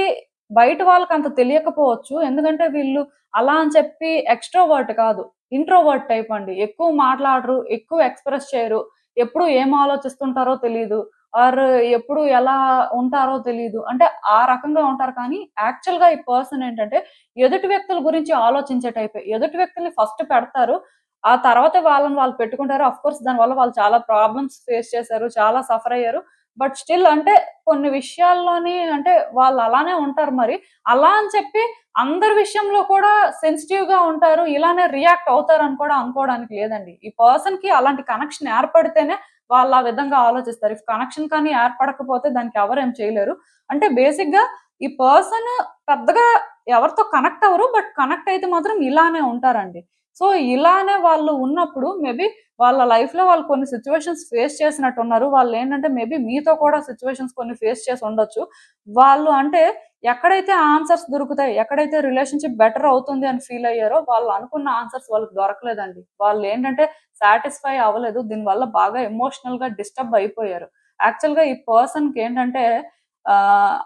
బయట వాళ్ళకంత తెలియకపోవచ్చు. ఎందుకంటే వీళ్ళు అలా అని చెప్పి ఎక్స్‌ట్రోవర్ట్ కాదు. ఇంట్రోవర్ట్ టైప్ అండి. ఎక్కువ మాట్లాడరు, ఎక్కువ ఎక్స్‌ప్రెస్ చేయరు. ఎప్పుడు ఏం ఆలోచిస్తుంటారో తెలీదు. ఆర్ ఎప్పుడు ఎలా ఉంటారో తెలీదు. అంటే ఆ రకంగా ఉంటారు కానీ యాక్చువల్‌గా ఈ పర్సన్ ఏంటంటే ఎదుటి వ్యక్తుల గురించి ఆలోచించే టైపే. ఎదుటి వ్యక్తుల్ని ఫస్ట్ పెడతారు. ఆ తర్వాత వాళ్ళని వాళ్ళు పెట్టుకుంటారు. ఆఫ్‌కోర్స్ దానివల్ల వాళ్ళు చాలా ప్రాబ్లమ్స్ ఫేస్ చేశారు. చాలా సఫర్ అయ్యారు. బట్ స్టిల్ అంటే కొన్ని విషయాల్లోని అంటే వాళ్ళు అలానే ఉంటారు మరి. అలా అని చెప్పి అందరి విషయంలో కూడా సెన్సిటివ్‌గా ఉంటారు. ఇలానే రియాక్ట్ అవుతారని కూడా అనుకోవడానికి లేదండి. ఈ పర్సన్‌కి అలాంటి కనెక్షన్ ఏర్పడితేనే వాళ్ళు ఆ విధంగా ఆలోచిస్తారు. ఇఫ్ కనెక్షన్ కానీ ఏర్పడకపోతే దానికి ఎవరేం చేయలేరు. అంటే బేసిక్‌గా ఈ పర్సన్ పెద్దగా ఎవరితో కనెక్ట్ అవ్వరు. బట్ కనెక్ట్ అయితే మాత్రం ఇలానే ఉంటారండి. సో, ఇలానే వాళ్ళు ఉన్నప్పుడు మేబీ వాళ్ళ లైఫ్‌లో వాళ్ళు కొన్ని సిట్యుయేషన్స్ ఫేస్ చేసినట్టున్నారు. వాళ్ళేంటంటే మేబీ మీతో కూడా సిట్యుయేషన్స్ కొన్ని ఫేస్ చేసి ఉండొచ్చు. వాళ్ళు అంటే ఎక్కడైతే ఆన్సర్స్ దొరుకుతాయి, ఎక్కడైతే రిలేషన్‌షిప్ బెటర్ అవుతుంది అని ఫీల్ అయ్యారో వాళ్ళు అనుకున్న ఆన్సర్స్ వాళ్ళకి దొరకలేదండి. వాళ్ళేంటంటే సాటిస్ఫై అవ్వలేదు. దీనివల్ల బాగా ఎమోషనల్‌గా డిస్టర్బ్ అయిపోయారు. యాక్చువల్‌గా ఈ పర్సన్‌కేంటంటే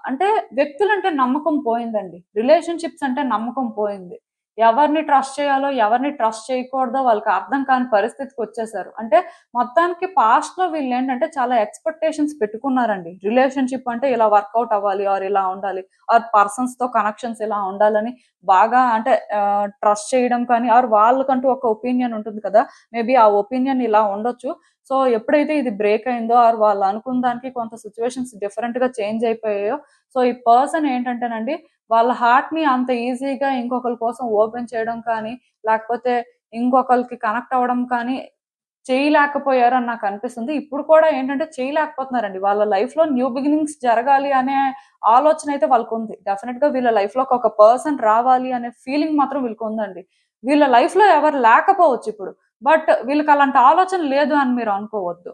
అంటే వ్యక్తులంటే నమ్మకం పోయిందండి. రిలేషన్‌షిప్స్ అంటే నమ్మకం పోయింది. ఎవరిని ట్రస్ట్ చేయాలో, ఎవరిని ట్రస్ట్ చేయకూడదో వాళ్ళకి అర్థం కాని పరిస్థితికొచ్చేసారు. అంటే మొత్తానికి పాస్ట్‌లో వీళ్ళేంటంటే చాలా ఎక్స్‌పెక్టేషన్స్ పెట్టుకున్నారండి. రిలేషన్‌షిప్ అంటే ఇలా వర్కౌట్ అవ్వాలి ఆర్ ఇలా ఉండాలి. ఆర్ పర్సన్స్‌తో కనెక్షన్స్ ఇలా ఉండాలని బాగా అంటే ట్రస్ట్ చేయడం కానీ ఆర్ వాళ్ళకంటూ ఒక ఒపీనియన్ ఉంటుంది కదా! మేబీ ఆ ఒపీనియన్ ఇలా ఉండొచ్చు. సో, ఎప్పుడైతే ఇది బ్రేక్ అయిందో ఆర్ వాళ్ళు అనుకున్న దానికి కొంత సిట్యుయేషన్స్ డిఫరెంట్‌గా చేంజ్ అయిపోయాయో, సో, ఈ పర్సన్ ఏంటంటేనండి వాళ్ళ హార్ట్‌ని అంత ఈజీగా ఇంకొకళ్ళ కోసం ఓపెన్ చేయడం కానీ, లేకపోతే ఇంకొకళ్ళకి కనెక్ట్ అవ్వడం కానీ చేయలేకపోయారని నాకనిపిస్తుంది. ఇప్పుడు కూడా ఏంటంటే చేయలేకపోతున్నారండి. వాళ్ళ లైఫ్‌లో న్యూ బిగినింగ్స్ జరగాలి అనే ఆలోచనైతే వాళ్ళకుంది. డెఫినిట్‌గా వీళ్ళ లైఫ్‌లోకి ఒక పర్సన్ రావాలి అనే ఫీలింగ్ మాత్రం వీళ్ళకుందండి. వీళ్ళ లైఫ్‌లో ఎవరు లేకపోవచ్చిప్పుడు. బట్ వీళ్ళకలాంటి ఆలోచన లేదు అని మీరు అనుకోవద్దు.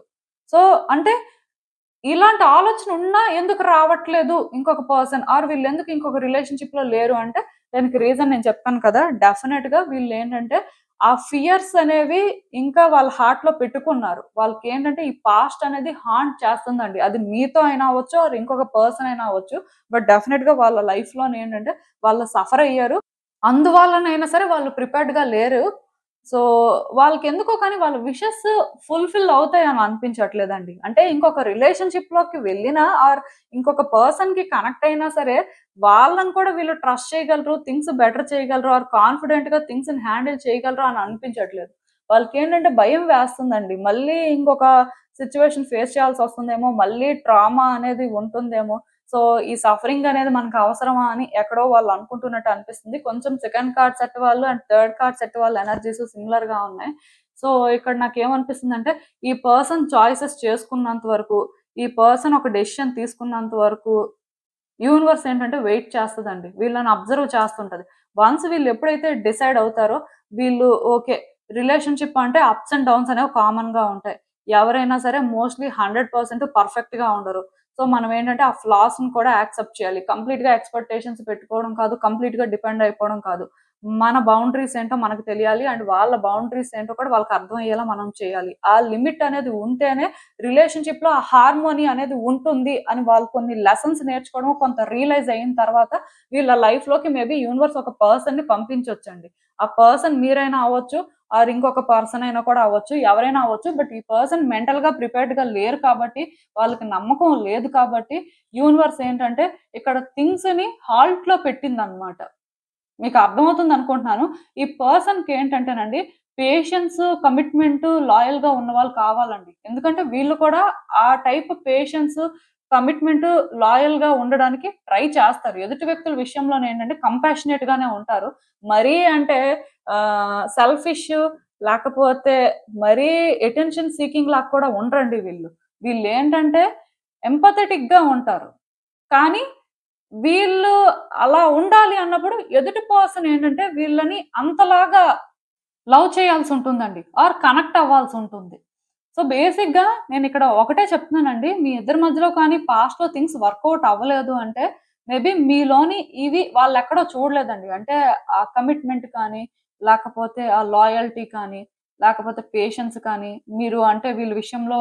సో, అంటే ఇలాంటి ఆలోచన ఉన్నా ఎందుకు రావట్లేదు ఇంకొక పర్సన్ ఆర్ వీళ్ళెందుకు ఇంకొక రిలేషన్‌షిప్‌లో లేరు అంటే, దానికి రీజన్ నేను చెప్పాను కదా! డెఫినిట్‌గా వీళ్ళేంటంటే, ఆ ఫియర్స్ అనేవి ఇంకా వాళ్ళ హార్ట్‌లో పెట్టుకున్నారు. వాళ్ళకేంటంటే, ఈ పాస్ట్ అనేది హాంట్ చేస్తుందండి. అది మీతో అయినా అవ్వచ్చు, ఆర్ ఇంకొక పర్సన్ అయినా అవ్వచ్చు. బట్ డెఫినిట్‌గా వాళ్ళ లైఫ్‌లోనేంటంటే, వాళ్ళు సఫర్ అయ్యారు. అందువల్లనైనా సరే వాళ్ళు ప్రిపేర్డ్‌గా లేరు. సో, వాళ్ళకెందుకో కానీ వాళ్ళ విషెస్ ఫుల్‌ఫిల్ అవుతాయని అనిపించట్లేదండి. అంటే ఇంకొక రిలేషన్‌షిప్‌లోకి వెళ్ళినా ఆర్ ఇంకొక పర్సన్‌కి కనెక్ట్ అయినా సరే, వాళ్ళని కూడా వీళ్ళు ట్రస్ట్ చేయగలరు, థింగ్స్ బెటర్ చేయగలరు ఆర్ కాన్ఫిడెంట్‌గా థింగ్స్‌ని హ్యాండిల్ చేయగలరు అని అనిపించట్లేదు. వాళ్ళకేంటంటే భయం వేస్తుందండి. మళ్ళీ ఇంకొక సిట్యుయేషన్ ఫేస్ చేయాల్సొస్తుందేమో, మళ్ళీ ట్రామా అనేది ఉంటుందేమో. సో, ఈ సఫరింగ్ అనేది మనకు అవసరమా అని ఎక్కడో వాళ్ళు అనుకుంటున్నట్టు అనిపిస్తుంది. కొంచెం సెకండ్ కార్డ్ సెట్ వాళ్ళు అండ్ థర్డ్ కార్డ్ సెట్ వాళ్ళ ఎనర్జీస్ సిమిలర్‌గా ఉన్నాయి. సో, ఇక్కడ నాకేమనిపిస్తుందంటే, ఈ పర్సన్ చాయిసెస్ చేసుకున్నంత వరకు, ఈ పర్సన్ ఒక డెసిషన్ తీసుకున్నంత వరకు యూనివర్స్ ఏంటంటే వెయిట్ చేస్తదండి. వీళ్ళని అబ్జర్వ్ చేస్తుంటది. వన్స్ వీళ్ళు ఎప్పుడైతే డిసైడ్ అవుతారో, వీళ్ళు ఓకే. రిలేషన్‌షిప్ అంటే అప్స్ అండ్ డౌన్స్ అనేవి కామన్‌గా ఉంటాయి. ఎవరైనా సరే మోస్ట్‌లీ 100% పర్ఫెక్ట్‌గా ఉండరు. సో, మనం ఏంటంటే ఆ ఫ్లాస్‌ని కూడా యాక్సెప్ట్ చేయాలి. కంప్లీట్‌గా ఎక్స్‌పెక్టేషన్స్ పెట్టుకోవడం కాదు. కంప్లీట్‌గా డిపెండ్ అయిపోవడం కాదు. మన బౌండరీస్ ఏంటో మనకు తెలియాలి. అండ్ వాళ్ళ బౌండరీస్ ఏంటో కూడా వాళ్ళకి అర్థమయ్యేలా మనం చేయాలి. ఆ లిమిట్ అనేది ఉంటేనే రిలేషన్‌షిప్‌లో ఆ హార్మోనీ అనేది ఉంటుంది అని వాళ్ళు కొన్ని లెసన్స్ నేర్చుకోవడం, కొంత రియలైజ్ అయిన తర్వాత వీళ్ళ లైఫ్‌లోకి మేబీ యూనివర్స్ ఒక పర్సన్‌ని పంపించొచ్చండి. ఆ పర్సన్ మీరైనా అవ్వచ్చు, ఆర్ ఇంకొక పర్సన్ అయినా కూడా అవ్వచ్చు. ఎవరైనా అవ్వచ్చు. బట్ ఈ పర్సన్ మెంటల్‌గా ప్రిపేర్డ్‌గా లేరు కాబట్టి, వాళ్ళకి నమ్మకం లేదు కాబట్టి, యూనివర్స్ ఏంటంటే ఇక్కడ థింగ్స్‌ని హాల్ట్‌లో పెట్టిందన్నమాట. మీకు అర్థమవుతుందనుకుంటున్నాను. ఈ పర్సన్‌కేంటంటేనండి పేషెన్స్, కమిట్మెంట్, లాయల్‌గా ఉన్నవాళ్ళు కావాలండి. ఎందుకంటే వీళ్ళు కూడా ఆ టైప్ పేషెన్స్, కమిట్మెంట్, లాయల్‌గా ఉండడానికి ట్రై చేస్తారు. ఎదుటి వ్యక్తుల విషయంలోనేంటంటే కంపాషనేట్‌గానే ఉంటారు. మరీ అంటే సెల్ఫిష్ లేకపోతే మరీ అటెన్షన్ సీకింగ్ లాగా కూడా ఉండరండి వీళ్ళు. వీళ్ళేంటంటే ఎంపథెటిక్‌గా ఉంటారు. కానీ వీళ్ళు అలా ఉండాలి అన్నప్పుడు ఎదుటి పర్సన్ ఏంటంటే వీళ్ళని అంతలాగా లవ్ చేయాల్సుంటుందండి. ఆర్ కనెక్ట్ అవ్వాల్సుంటుంది. సో, బేసిక్‌గా నేనిక్కడ ఒకటే చెప్తున్నానండి. మీ ఇద్దరి మధ్యలో కానీ పాస్ట్‌లో థింగ్స్ వర్కౌట్ అవ్వలేదు అంటే, మేబీ మీలోని ఇవి వాళ్ళు ఎక్కడో చూడలేదండి. అంటే ఆ కమిట్మెంట్ కానీ, లేకపోతే ఆ లాయల్టీ కానీ, లేకపోతే పేషెన్స్ కానీ, మీరు అంటే వీళ్ళ విషయంలో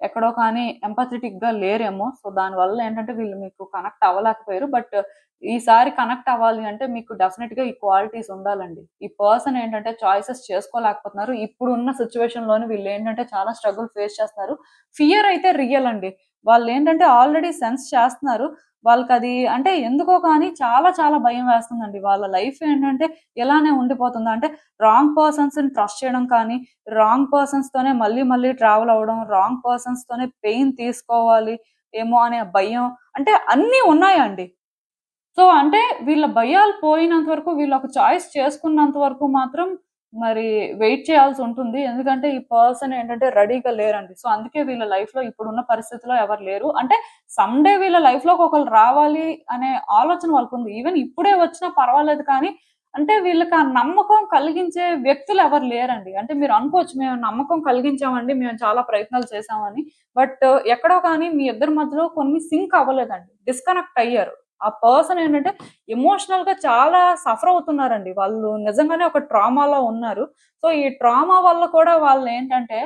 ఎక్కడో కానీ ఎంపథెటిక్ గా లేరేమో. సో దానివల్ల ఏంటంటే వీళ్ళు మీకు కనెక్ట్ అవ్వలేకపోయారు. బట్ ఈసారి కనెక్ట్ అవ్వాలి అంటే మీకు డెఫినెట్ గా ఈ క్వాలిటీస్ ఉండాలండి. ఈ పర్సన్ ఏంటంటే చాయిసెస్ చేసుకోలేకపోతున్నారు. ఇప్పుడున్న సిచ్యువేషన్ లోని వీళ్ళు ఏంటంటే చాలా స్ట్రగుల్ ఫేస్ చేస్తున్నారు. ఫియర్ అయితే రియల్ అండి. వాళ్ళు ఏంటంటే ఆల్రెడీ సెన్స్ చేస్తున్నారు. వాళ్ళకి అది అంటే ఎందుకో కానీ చాలా చాలా భయం వేస్తుందండి. వాళ్ళ లైఫ్ ఏంటంటే ఇలానే ఉండిపోతుందా అంటే రాంగ్ పర్సన్స్ ని ట్రస్ట్ చేయడం కానీ, రాంగ్ పర్సన్స్ తోనే మళ్ళీ మళ్ళీ ట్రావెల్ అవ్వడం, రాంగ్ పర్సన్స్ తోనే పెయిన్ తీసుకోవాలి ఏమో అనే భయం, అంటే అన్నీ ఉన్నాయండి. సో, అంటే వీళ్ళ భయాలు పోయినంత వరకు, వీళ్ళు ఒక చాయిస్ చేసుకున్నంత వరకు మాత్రం మరి వెయిట్ చేయాల్సుంటుంది. ఎందుకంటే ఈ పర్సన్ ఏంటంటే రెడీగా లేరండి. సో, అందుకే వీళ్ళ లైఫ్‌లో ఇప్పుడున్న పరిస్థితిలో ఎవరు లేరు. అంటే సమ్ డే వీళ్ళ లైఫ్‌లోకి ఒకళ్ళు రావాలి అనే ఆలోచన వాళ్ళకుంది. ఈవెన్ ఇప్పుడే వచ్చినా పర్వాలేదు కానీ, అంటే వీళ్ళకి ఆ నమ్మకం కలిగించే వ్యక్తులు ఎవరు లేరండి. అంటే మీరు అనుకోవచ్చు మేము నమ్మకం కలిగించామండి, మేము చాలా ప్రయత్నాలు చేశామని. బట్ ఎక్కడో కానీ మీ ఇద్దరి మధ్యలో కొన్ని సింక్ అవ్వలేదండి. డిస్కనెక్ట్ అయ్యారు. ఆ పర్సన్ ఏంటంటే ఎమోషనల్ గా చాలా సఫర్ అవుతున్నారండి. వాళ్ళు నిజంగానే ఒక ట్రామాలో ఉన్నారు. సో, ఈ ట్రామా వల్ల కూడా వాళ్ళు ఏంటంటే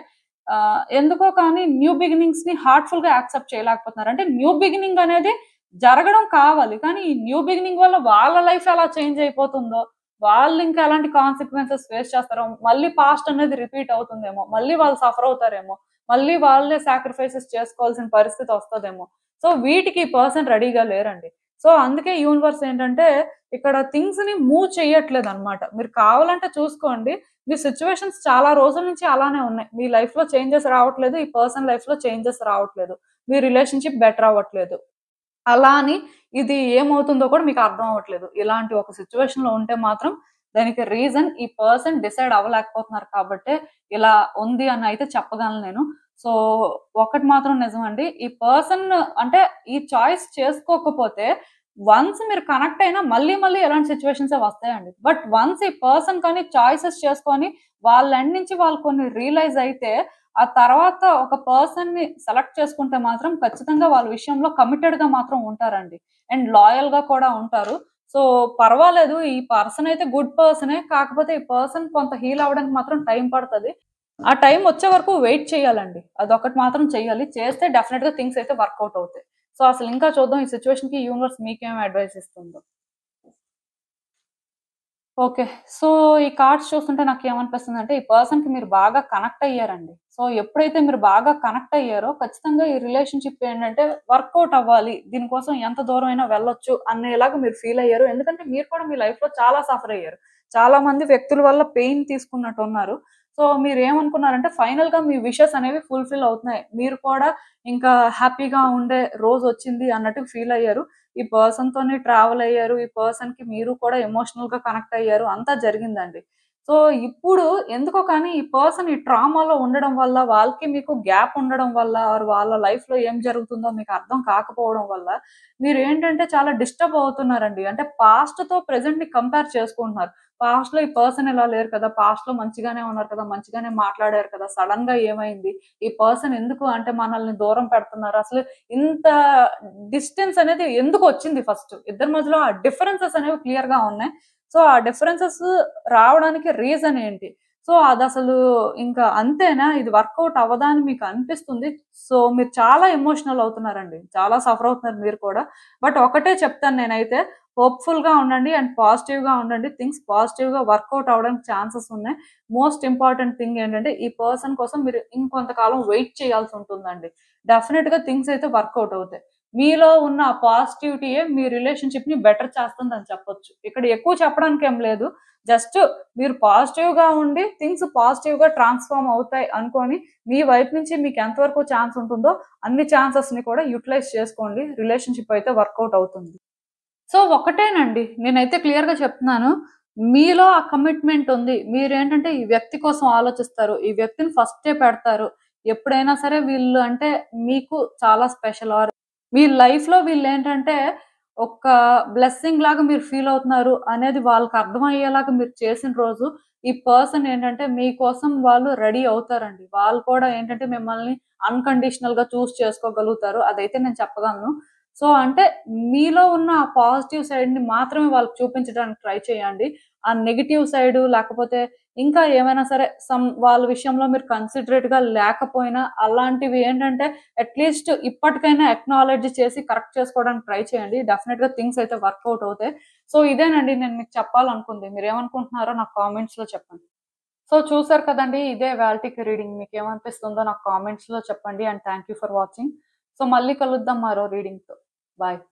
ఎందుకో కానీ న్యూ బిగినింగ్స్ ని హార్ట్‌ఫుల్ గా యాక్సెప్ట్ చేయలేకపోతున్నారు. అంటే న్యూ బిగినింగ్ అనేది జరగడం కావాలి. కానీ ఈ న్యూ బిగినింగ్ వల్ల వాళ్ళ లైఫ్ ఎలా చేంజ్ అయిపోతుందో, వాళ్ళు ఇంకా ఎలాంటి కాన్సిక్వెన్సెస్ ఫేస్ చేస్తారో, మళ్ళీ పాస్ట్ అనేది రిపీట్ అవుతుందేమో, మళ్ళీ వాళ్ళు సఫర్ అవుతారేమో, మళ్ళీ వాళ్ళే సాక్రిఫైసెస్ చేసుకోవాల్సిన పరిస్థితి వస్తదేమో. సో, వీటికి ఈ పర్సన్ రెడీగా లేరండి. సో, అందుకే యూనివర్స్ ఏంటంటే, ఇక్కడ థింగ్స్‌ని మూవ్ చెయ్యట్లేదనమాట. మీరు కావాలంటే చూసుకోండి. మీ సిట్యుయేషన్స్ చాలా రోజుల నుంచి అలానే ఉన్నాయి. మీ లైఫ్‌లో చేంజెస్ రావట్లేదు. ఈ పర్సన్ లైఫ్‌లో చేంజెస్ రావట్లేదు. మీ రిలేషన్‌షిప్ బెటర్ అవ్వట్లేదు. అలా అని ఇది ఏమవుతుందో కూడా మీకు అర్థం అవ్వట్లేదు. ఇలాంటి ఒక సిట్యుయేషన్‌లో ఉంటే మాత్రం దానికి రీజన్ ఈ పర్సన్ డిసైడ్ అవ్వలేకపోతున్నారు కాబట్టే ఇలా ఉంది అని అయితే చెప్పగలను నేను. సో, ఒకటి మాత్రం నిజమండి. ఈ పర్సన్ అంటే ఈ చాయిస్ చేసుకోకపోతే వన్స్ మీరు కనెక్ట్ అయినా మళ్ళీ మళ్ళీ ఇలాంటి సిట్యుయేషన్సే వస్తాయండి. బట్ వన్స్ ఈ పర్సన్ కానీ చాయిసెస్ చేసుకొని వాళ్ళ ఎండ్ నుంచి వాళ్ళు కొన్ని రియలైజ్ అయితే ఆ తర్వాత ఒక పర్సన్‌ని సెలెక్ట్ చేసుకుంటే మాత్రం ఖచ్చితంగా వాళ్ళ విషయంలో కమిటెడ్‌గా మాత్రం ఉంటారండి. అండ్ లాయల్‌గా కూడా ఉంటారు. సో, పర్వాలేదు ఈ పర్సన్ అయితే గుడ్ పర్సనే. కాకపోతే ఈ పర్సన్ కొంత హీల్ అవ్వడానికి మాత్రం టైం పడతది. ఆ టైం వచ్చే వరకు వెయిట్ చేయాలండి. అదొకటి మాత్రం చెయ్యాలి. చేస్తే డెఫినిట్‌గా థింగ్స్ అయితే వర్కౌట్ అవుతాయి. సో, అసలు ఇంకా చూద్దాం ఈ సిట్యుయేషన్‌కి యూనివర్స్ మీకేం అడ్వైస్ ఇస్తుందో. ఓకే. సో, ఈ కార్డ్స్ చూస్తుంటే నాకేమనిపిస్తుందంటే, ఈ పర్సన్‌కి మీరు బాగా కనెక్ట్ అయ్యారండి. సో, ఎప్పుడైతే మీరు బాగా కనెక్ట్ అయ్యారో, ఖచ్చితంగా ఈ రిలేషన్‌షిప్ ఏంటంటే వర్కౌట్ అవ్వాలి. దీనికోసం ఎంత దూరమైనా వెళ్ళొచ్చు అనేలాగా మీరు ఫీల్ అయ్యారు. ఎందుకంటే, మీరు కూడా మీ లైఫ్‌లో చాలా సఫర్ అయ్యారు. చాలా మంది వ్యక్తుల వల్ల పెయిన్ తీసుకున్నట్టున్నారు. సో, మీరేమనుకున్నారంటే, ఫైనల్‌గా మీ విషెస్ అనేవి ఫుల్‌ఫిల్ అవుతున్నాయి. మీరు కూడా ఇంకా హ్యాపీగా ఉండే రోజొచ్చింది అన్నట్టు ఫీల్ అయ్యారు. ఈ పర్సన్‌తోని ట్రావెల్ అయ్యారు. ఈ పర్సన్‌కి మీరు కూడా ఎమోషనల్‌గా కనెక్ట్ అయ్యారు. అంతా జరిగిందండి. సో, ఇప్పుడు ఎందుకో కానీ ఈ పర్సన్ ఈ ట్రామాలో ఉండడం వల్ల, వాళ్ళకి మీకు గ్యాప్ ఉండడం వల్ల, ఆర్ వాళ్ళ లైఫ్‌లో ఏం జరుగుతుందో మీకు అర్థం కాకపోవడం వల్ల, మీరేంటంటే చాలా డిస్టర్బ్ అవుతున్నారండి. అంటే పాస్ట్‌తో ప్రెజెంట్‌ని కంపేర్ చేసుకుంటున్నారు. పాస్ట్‌లో ఈ పర్సన్ ఇలా లేరు కదా! పాస్ట్‌లో మంచిగానే ఉన్నారు కదా! మంచిగానే మాట్లాడారు కదా! సడెన్‌గా ఏమైంది? ఈ పర్సన్ ఎందుకు అంటే మనల్ని దూరం పెడుతున్నారు? అసలు ఇంత డిస్టెన్స్ అనేది ఎందుకొచ్చింది ఫస్ట్? ఇద్దరి మధ్యలో ఆ డిఫరెన్సెస్ అనేవి క్లియర్‌గా ఉన్నాయి. సో, ఆ డిఫరెన్సెస్ రావడానికి రీజన్ ఏంటి? సో, అదసలు ఇంకా అంతేనా? ఇది వర్కౌట్ అవ్వదా అని మీకు అనిపిస్తుంది. సో, మీరు చాలా ఎమోషనల్ అవుతున్నారండి. చాలా సఫర్ అవుతున్నారు మీరు కూడా. బట్ ఒకటే చెప్తాను నేనైతే హోప్‌ఫుల్‌గా ఉండండి అండ్ పాజిటివ్‌గా ఉండండి. థింగ్స్ పాజిటివ్‌గా వర్కౌట్ అవ్వడానికి ఛాన్సెస్ ఉన్నాయి. మోస్ట్ ఇంపార్టెంట్ థింగ్ ఏంటంటే ఈ పర్సన్ కోసం మీరు ఇంకొంతకాలం వెయిట్ చేయాల్సి ఉంటుందండి. డెఫినిట్‌గా థింగ్స్ అయితే వర్కౌట్ అవుతాయి. మీలో ఉన్న ఆ పాజిటివిటీయే మీ రిలేషన్‌షిప్‌ని బెటర్ చేస్తుందని చెప్పొచ్చు. ఇక్కడ ఎక్కువ చెప్పడానికేం లేదు. జస్ట్ మీరు పాజిటివ్‌గా ఉండి థింగ్స్ పాజిటివ్‌గా ట్రాన్స్‌ఫార్మ్ అవుతాయి అనుకోని, మీ వైపు నుంచి మీకు ఎంత వరకు ఛాన్స్ ఉంటుందో అన్ని ఛాన్సెస్‌ని కూడా యుటిలైజ్ చేసుకోండి. రిలేషన్‌షిప్ అయితే వర్కౌట్ అవుతుంది. సో, ఒకటేనండి. నేనైతే క్లియర్‌గా చెప్తున్నాను. మీలో ఆ కమిట్మెంట్ ఉంది. మీరేంటంటే ఈ వ్యక్తి కోసం ఆలోచిస్తారు. ఈ వ్యక్తిని ఫస్టే పెడతారు. ఎప్పుడైనా సరే వీళ్ళు అంటే మీకు చాలా స్పెషల్ ఆర్ మీ లైఫ్‌లో వీళ్ళేంటంటే ఒక బ్లెస్సింగ్ లాగా మీరు ఫీల్ అవుతున్నారు అనేది వాళ్ళకి అర్థమయ్యేలాగా మీరు చేసిన రోజు, ఈ పర్సన్ ఏంటంటే మీకోసం వాళ్ళు రెడీ అవుతారండి. వాళ్ళు కూడా ఏంటంటే మిమ్మల్ని అన్‌కండిషనల్‌గా చూజ్ చేసుకోగలుగుతారు. అదైతే నేను చెప్పగలను. సో అంటే మీలో ఉన్న ఆ పాజిటివ్ సైడ్‌ని మాత్రమే వాళ్ళకి చూపించడానికి ట్రై చేయండి. ఆ నెగెటివ్ సైడు లేకపోతే ఇంకా ఏమైనా సరే వాళ్ళ విషయంలో మీరు కన్సిడరేట్‌గా లేకపోయినా అలాంటివి ఏంటంటే అట్‌లీస్ట్ ఇప్పటికైనా అక్నాలెడ్జ్ చేసి కరెక్ట్ చేసుకోవడానికి ట్రై చేయండి. డెఫినిట్‌గా థింగ్స్ అయితే వర్కౌట్ అవుతాయి. సో ఇదేనండి నేను మీకు చెప్పాలనుకుంది. మీరేమనుకుంటున్నారో నాకు కామెంట్స్‌లో చెప్పండి. సో చూసారు కదండీ! ఇదే ఇవాల్టికి రీడింగ్. మీకేమనిపిస్తుందో నాకు కామెంట్స్‌లో చెప్పండి. And thank you for watching. So మళ్ళీ కలుద్దాం మరో రీడింగ్‌తో. బాయ్.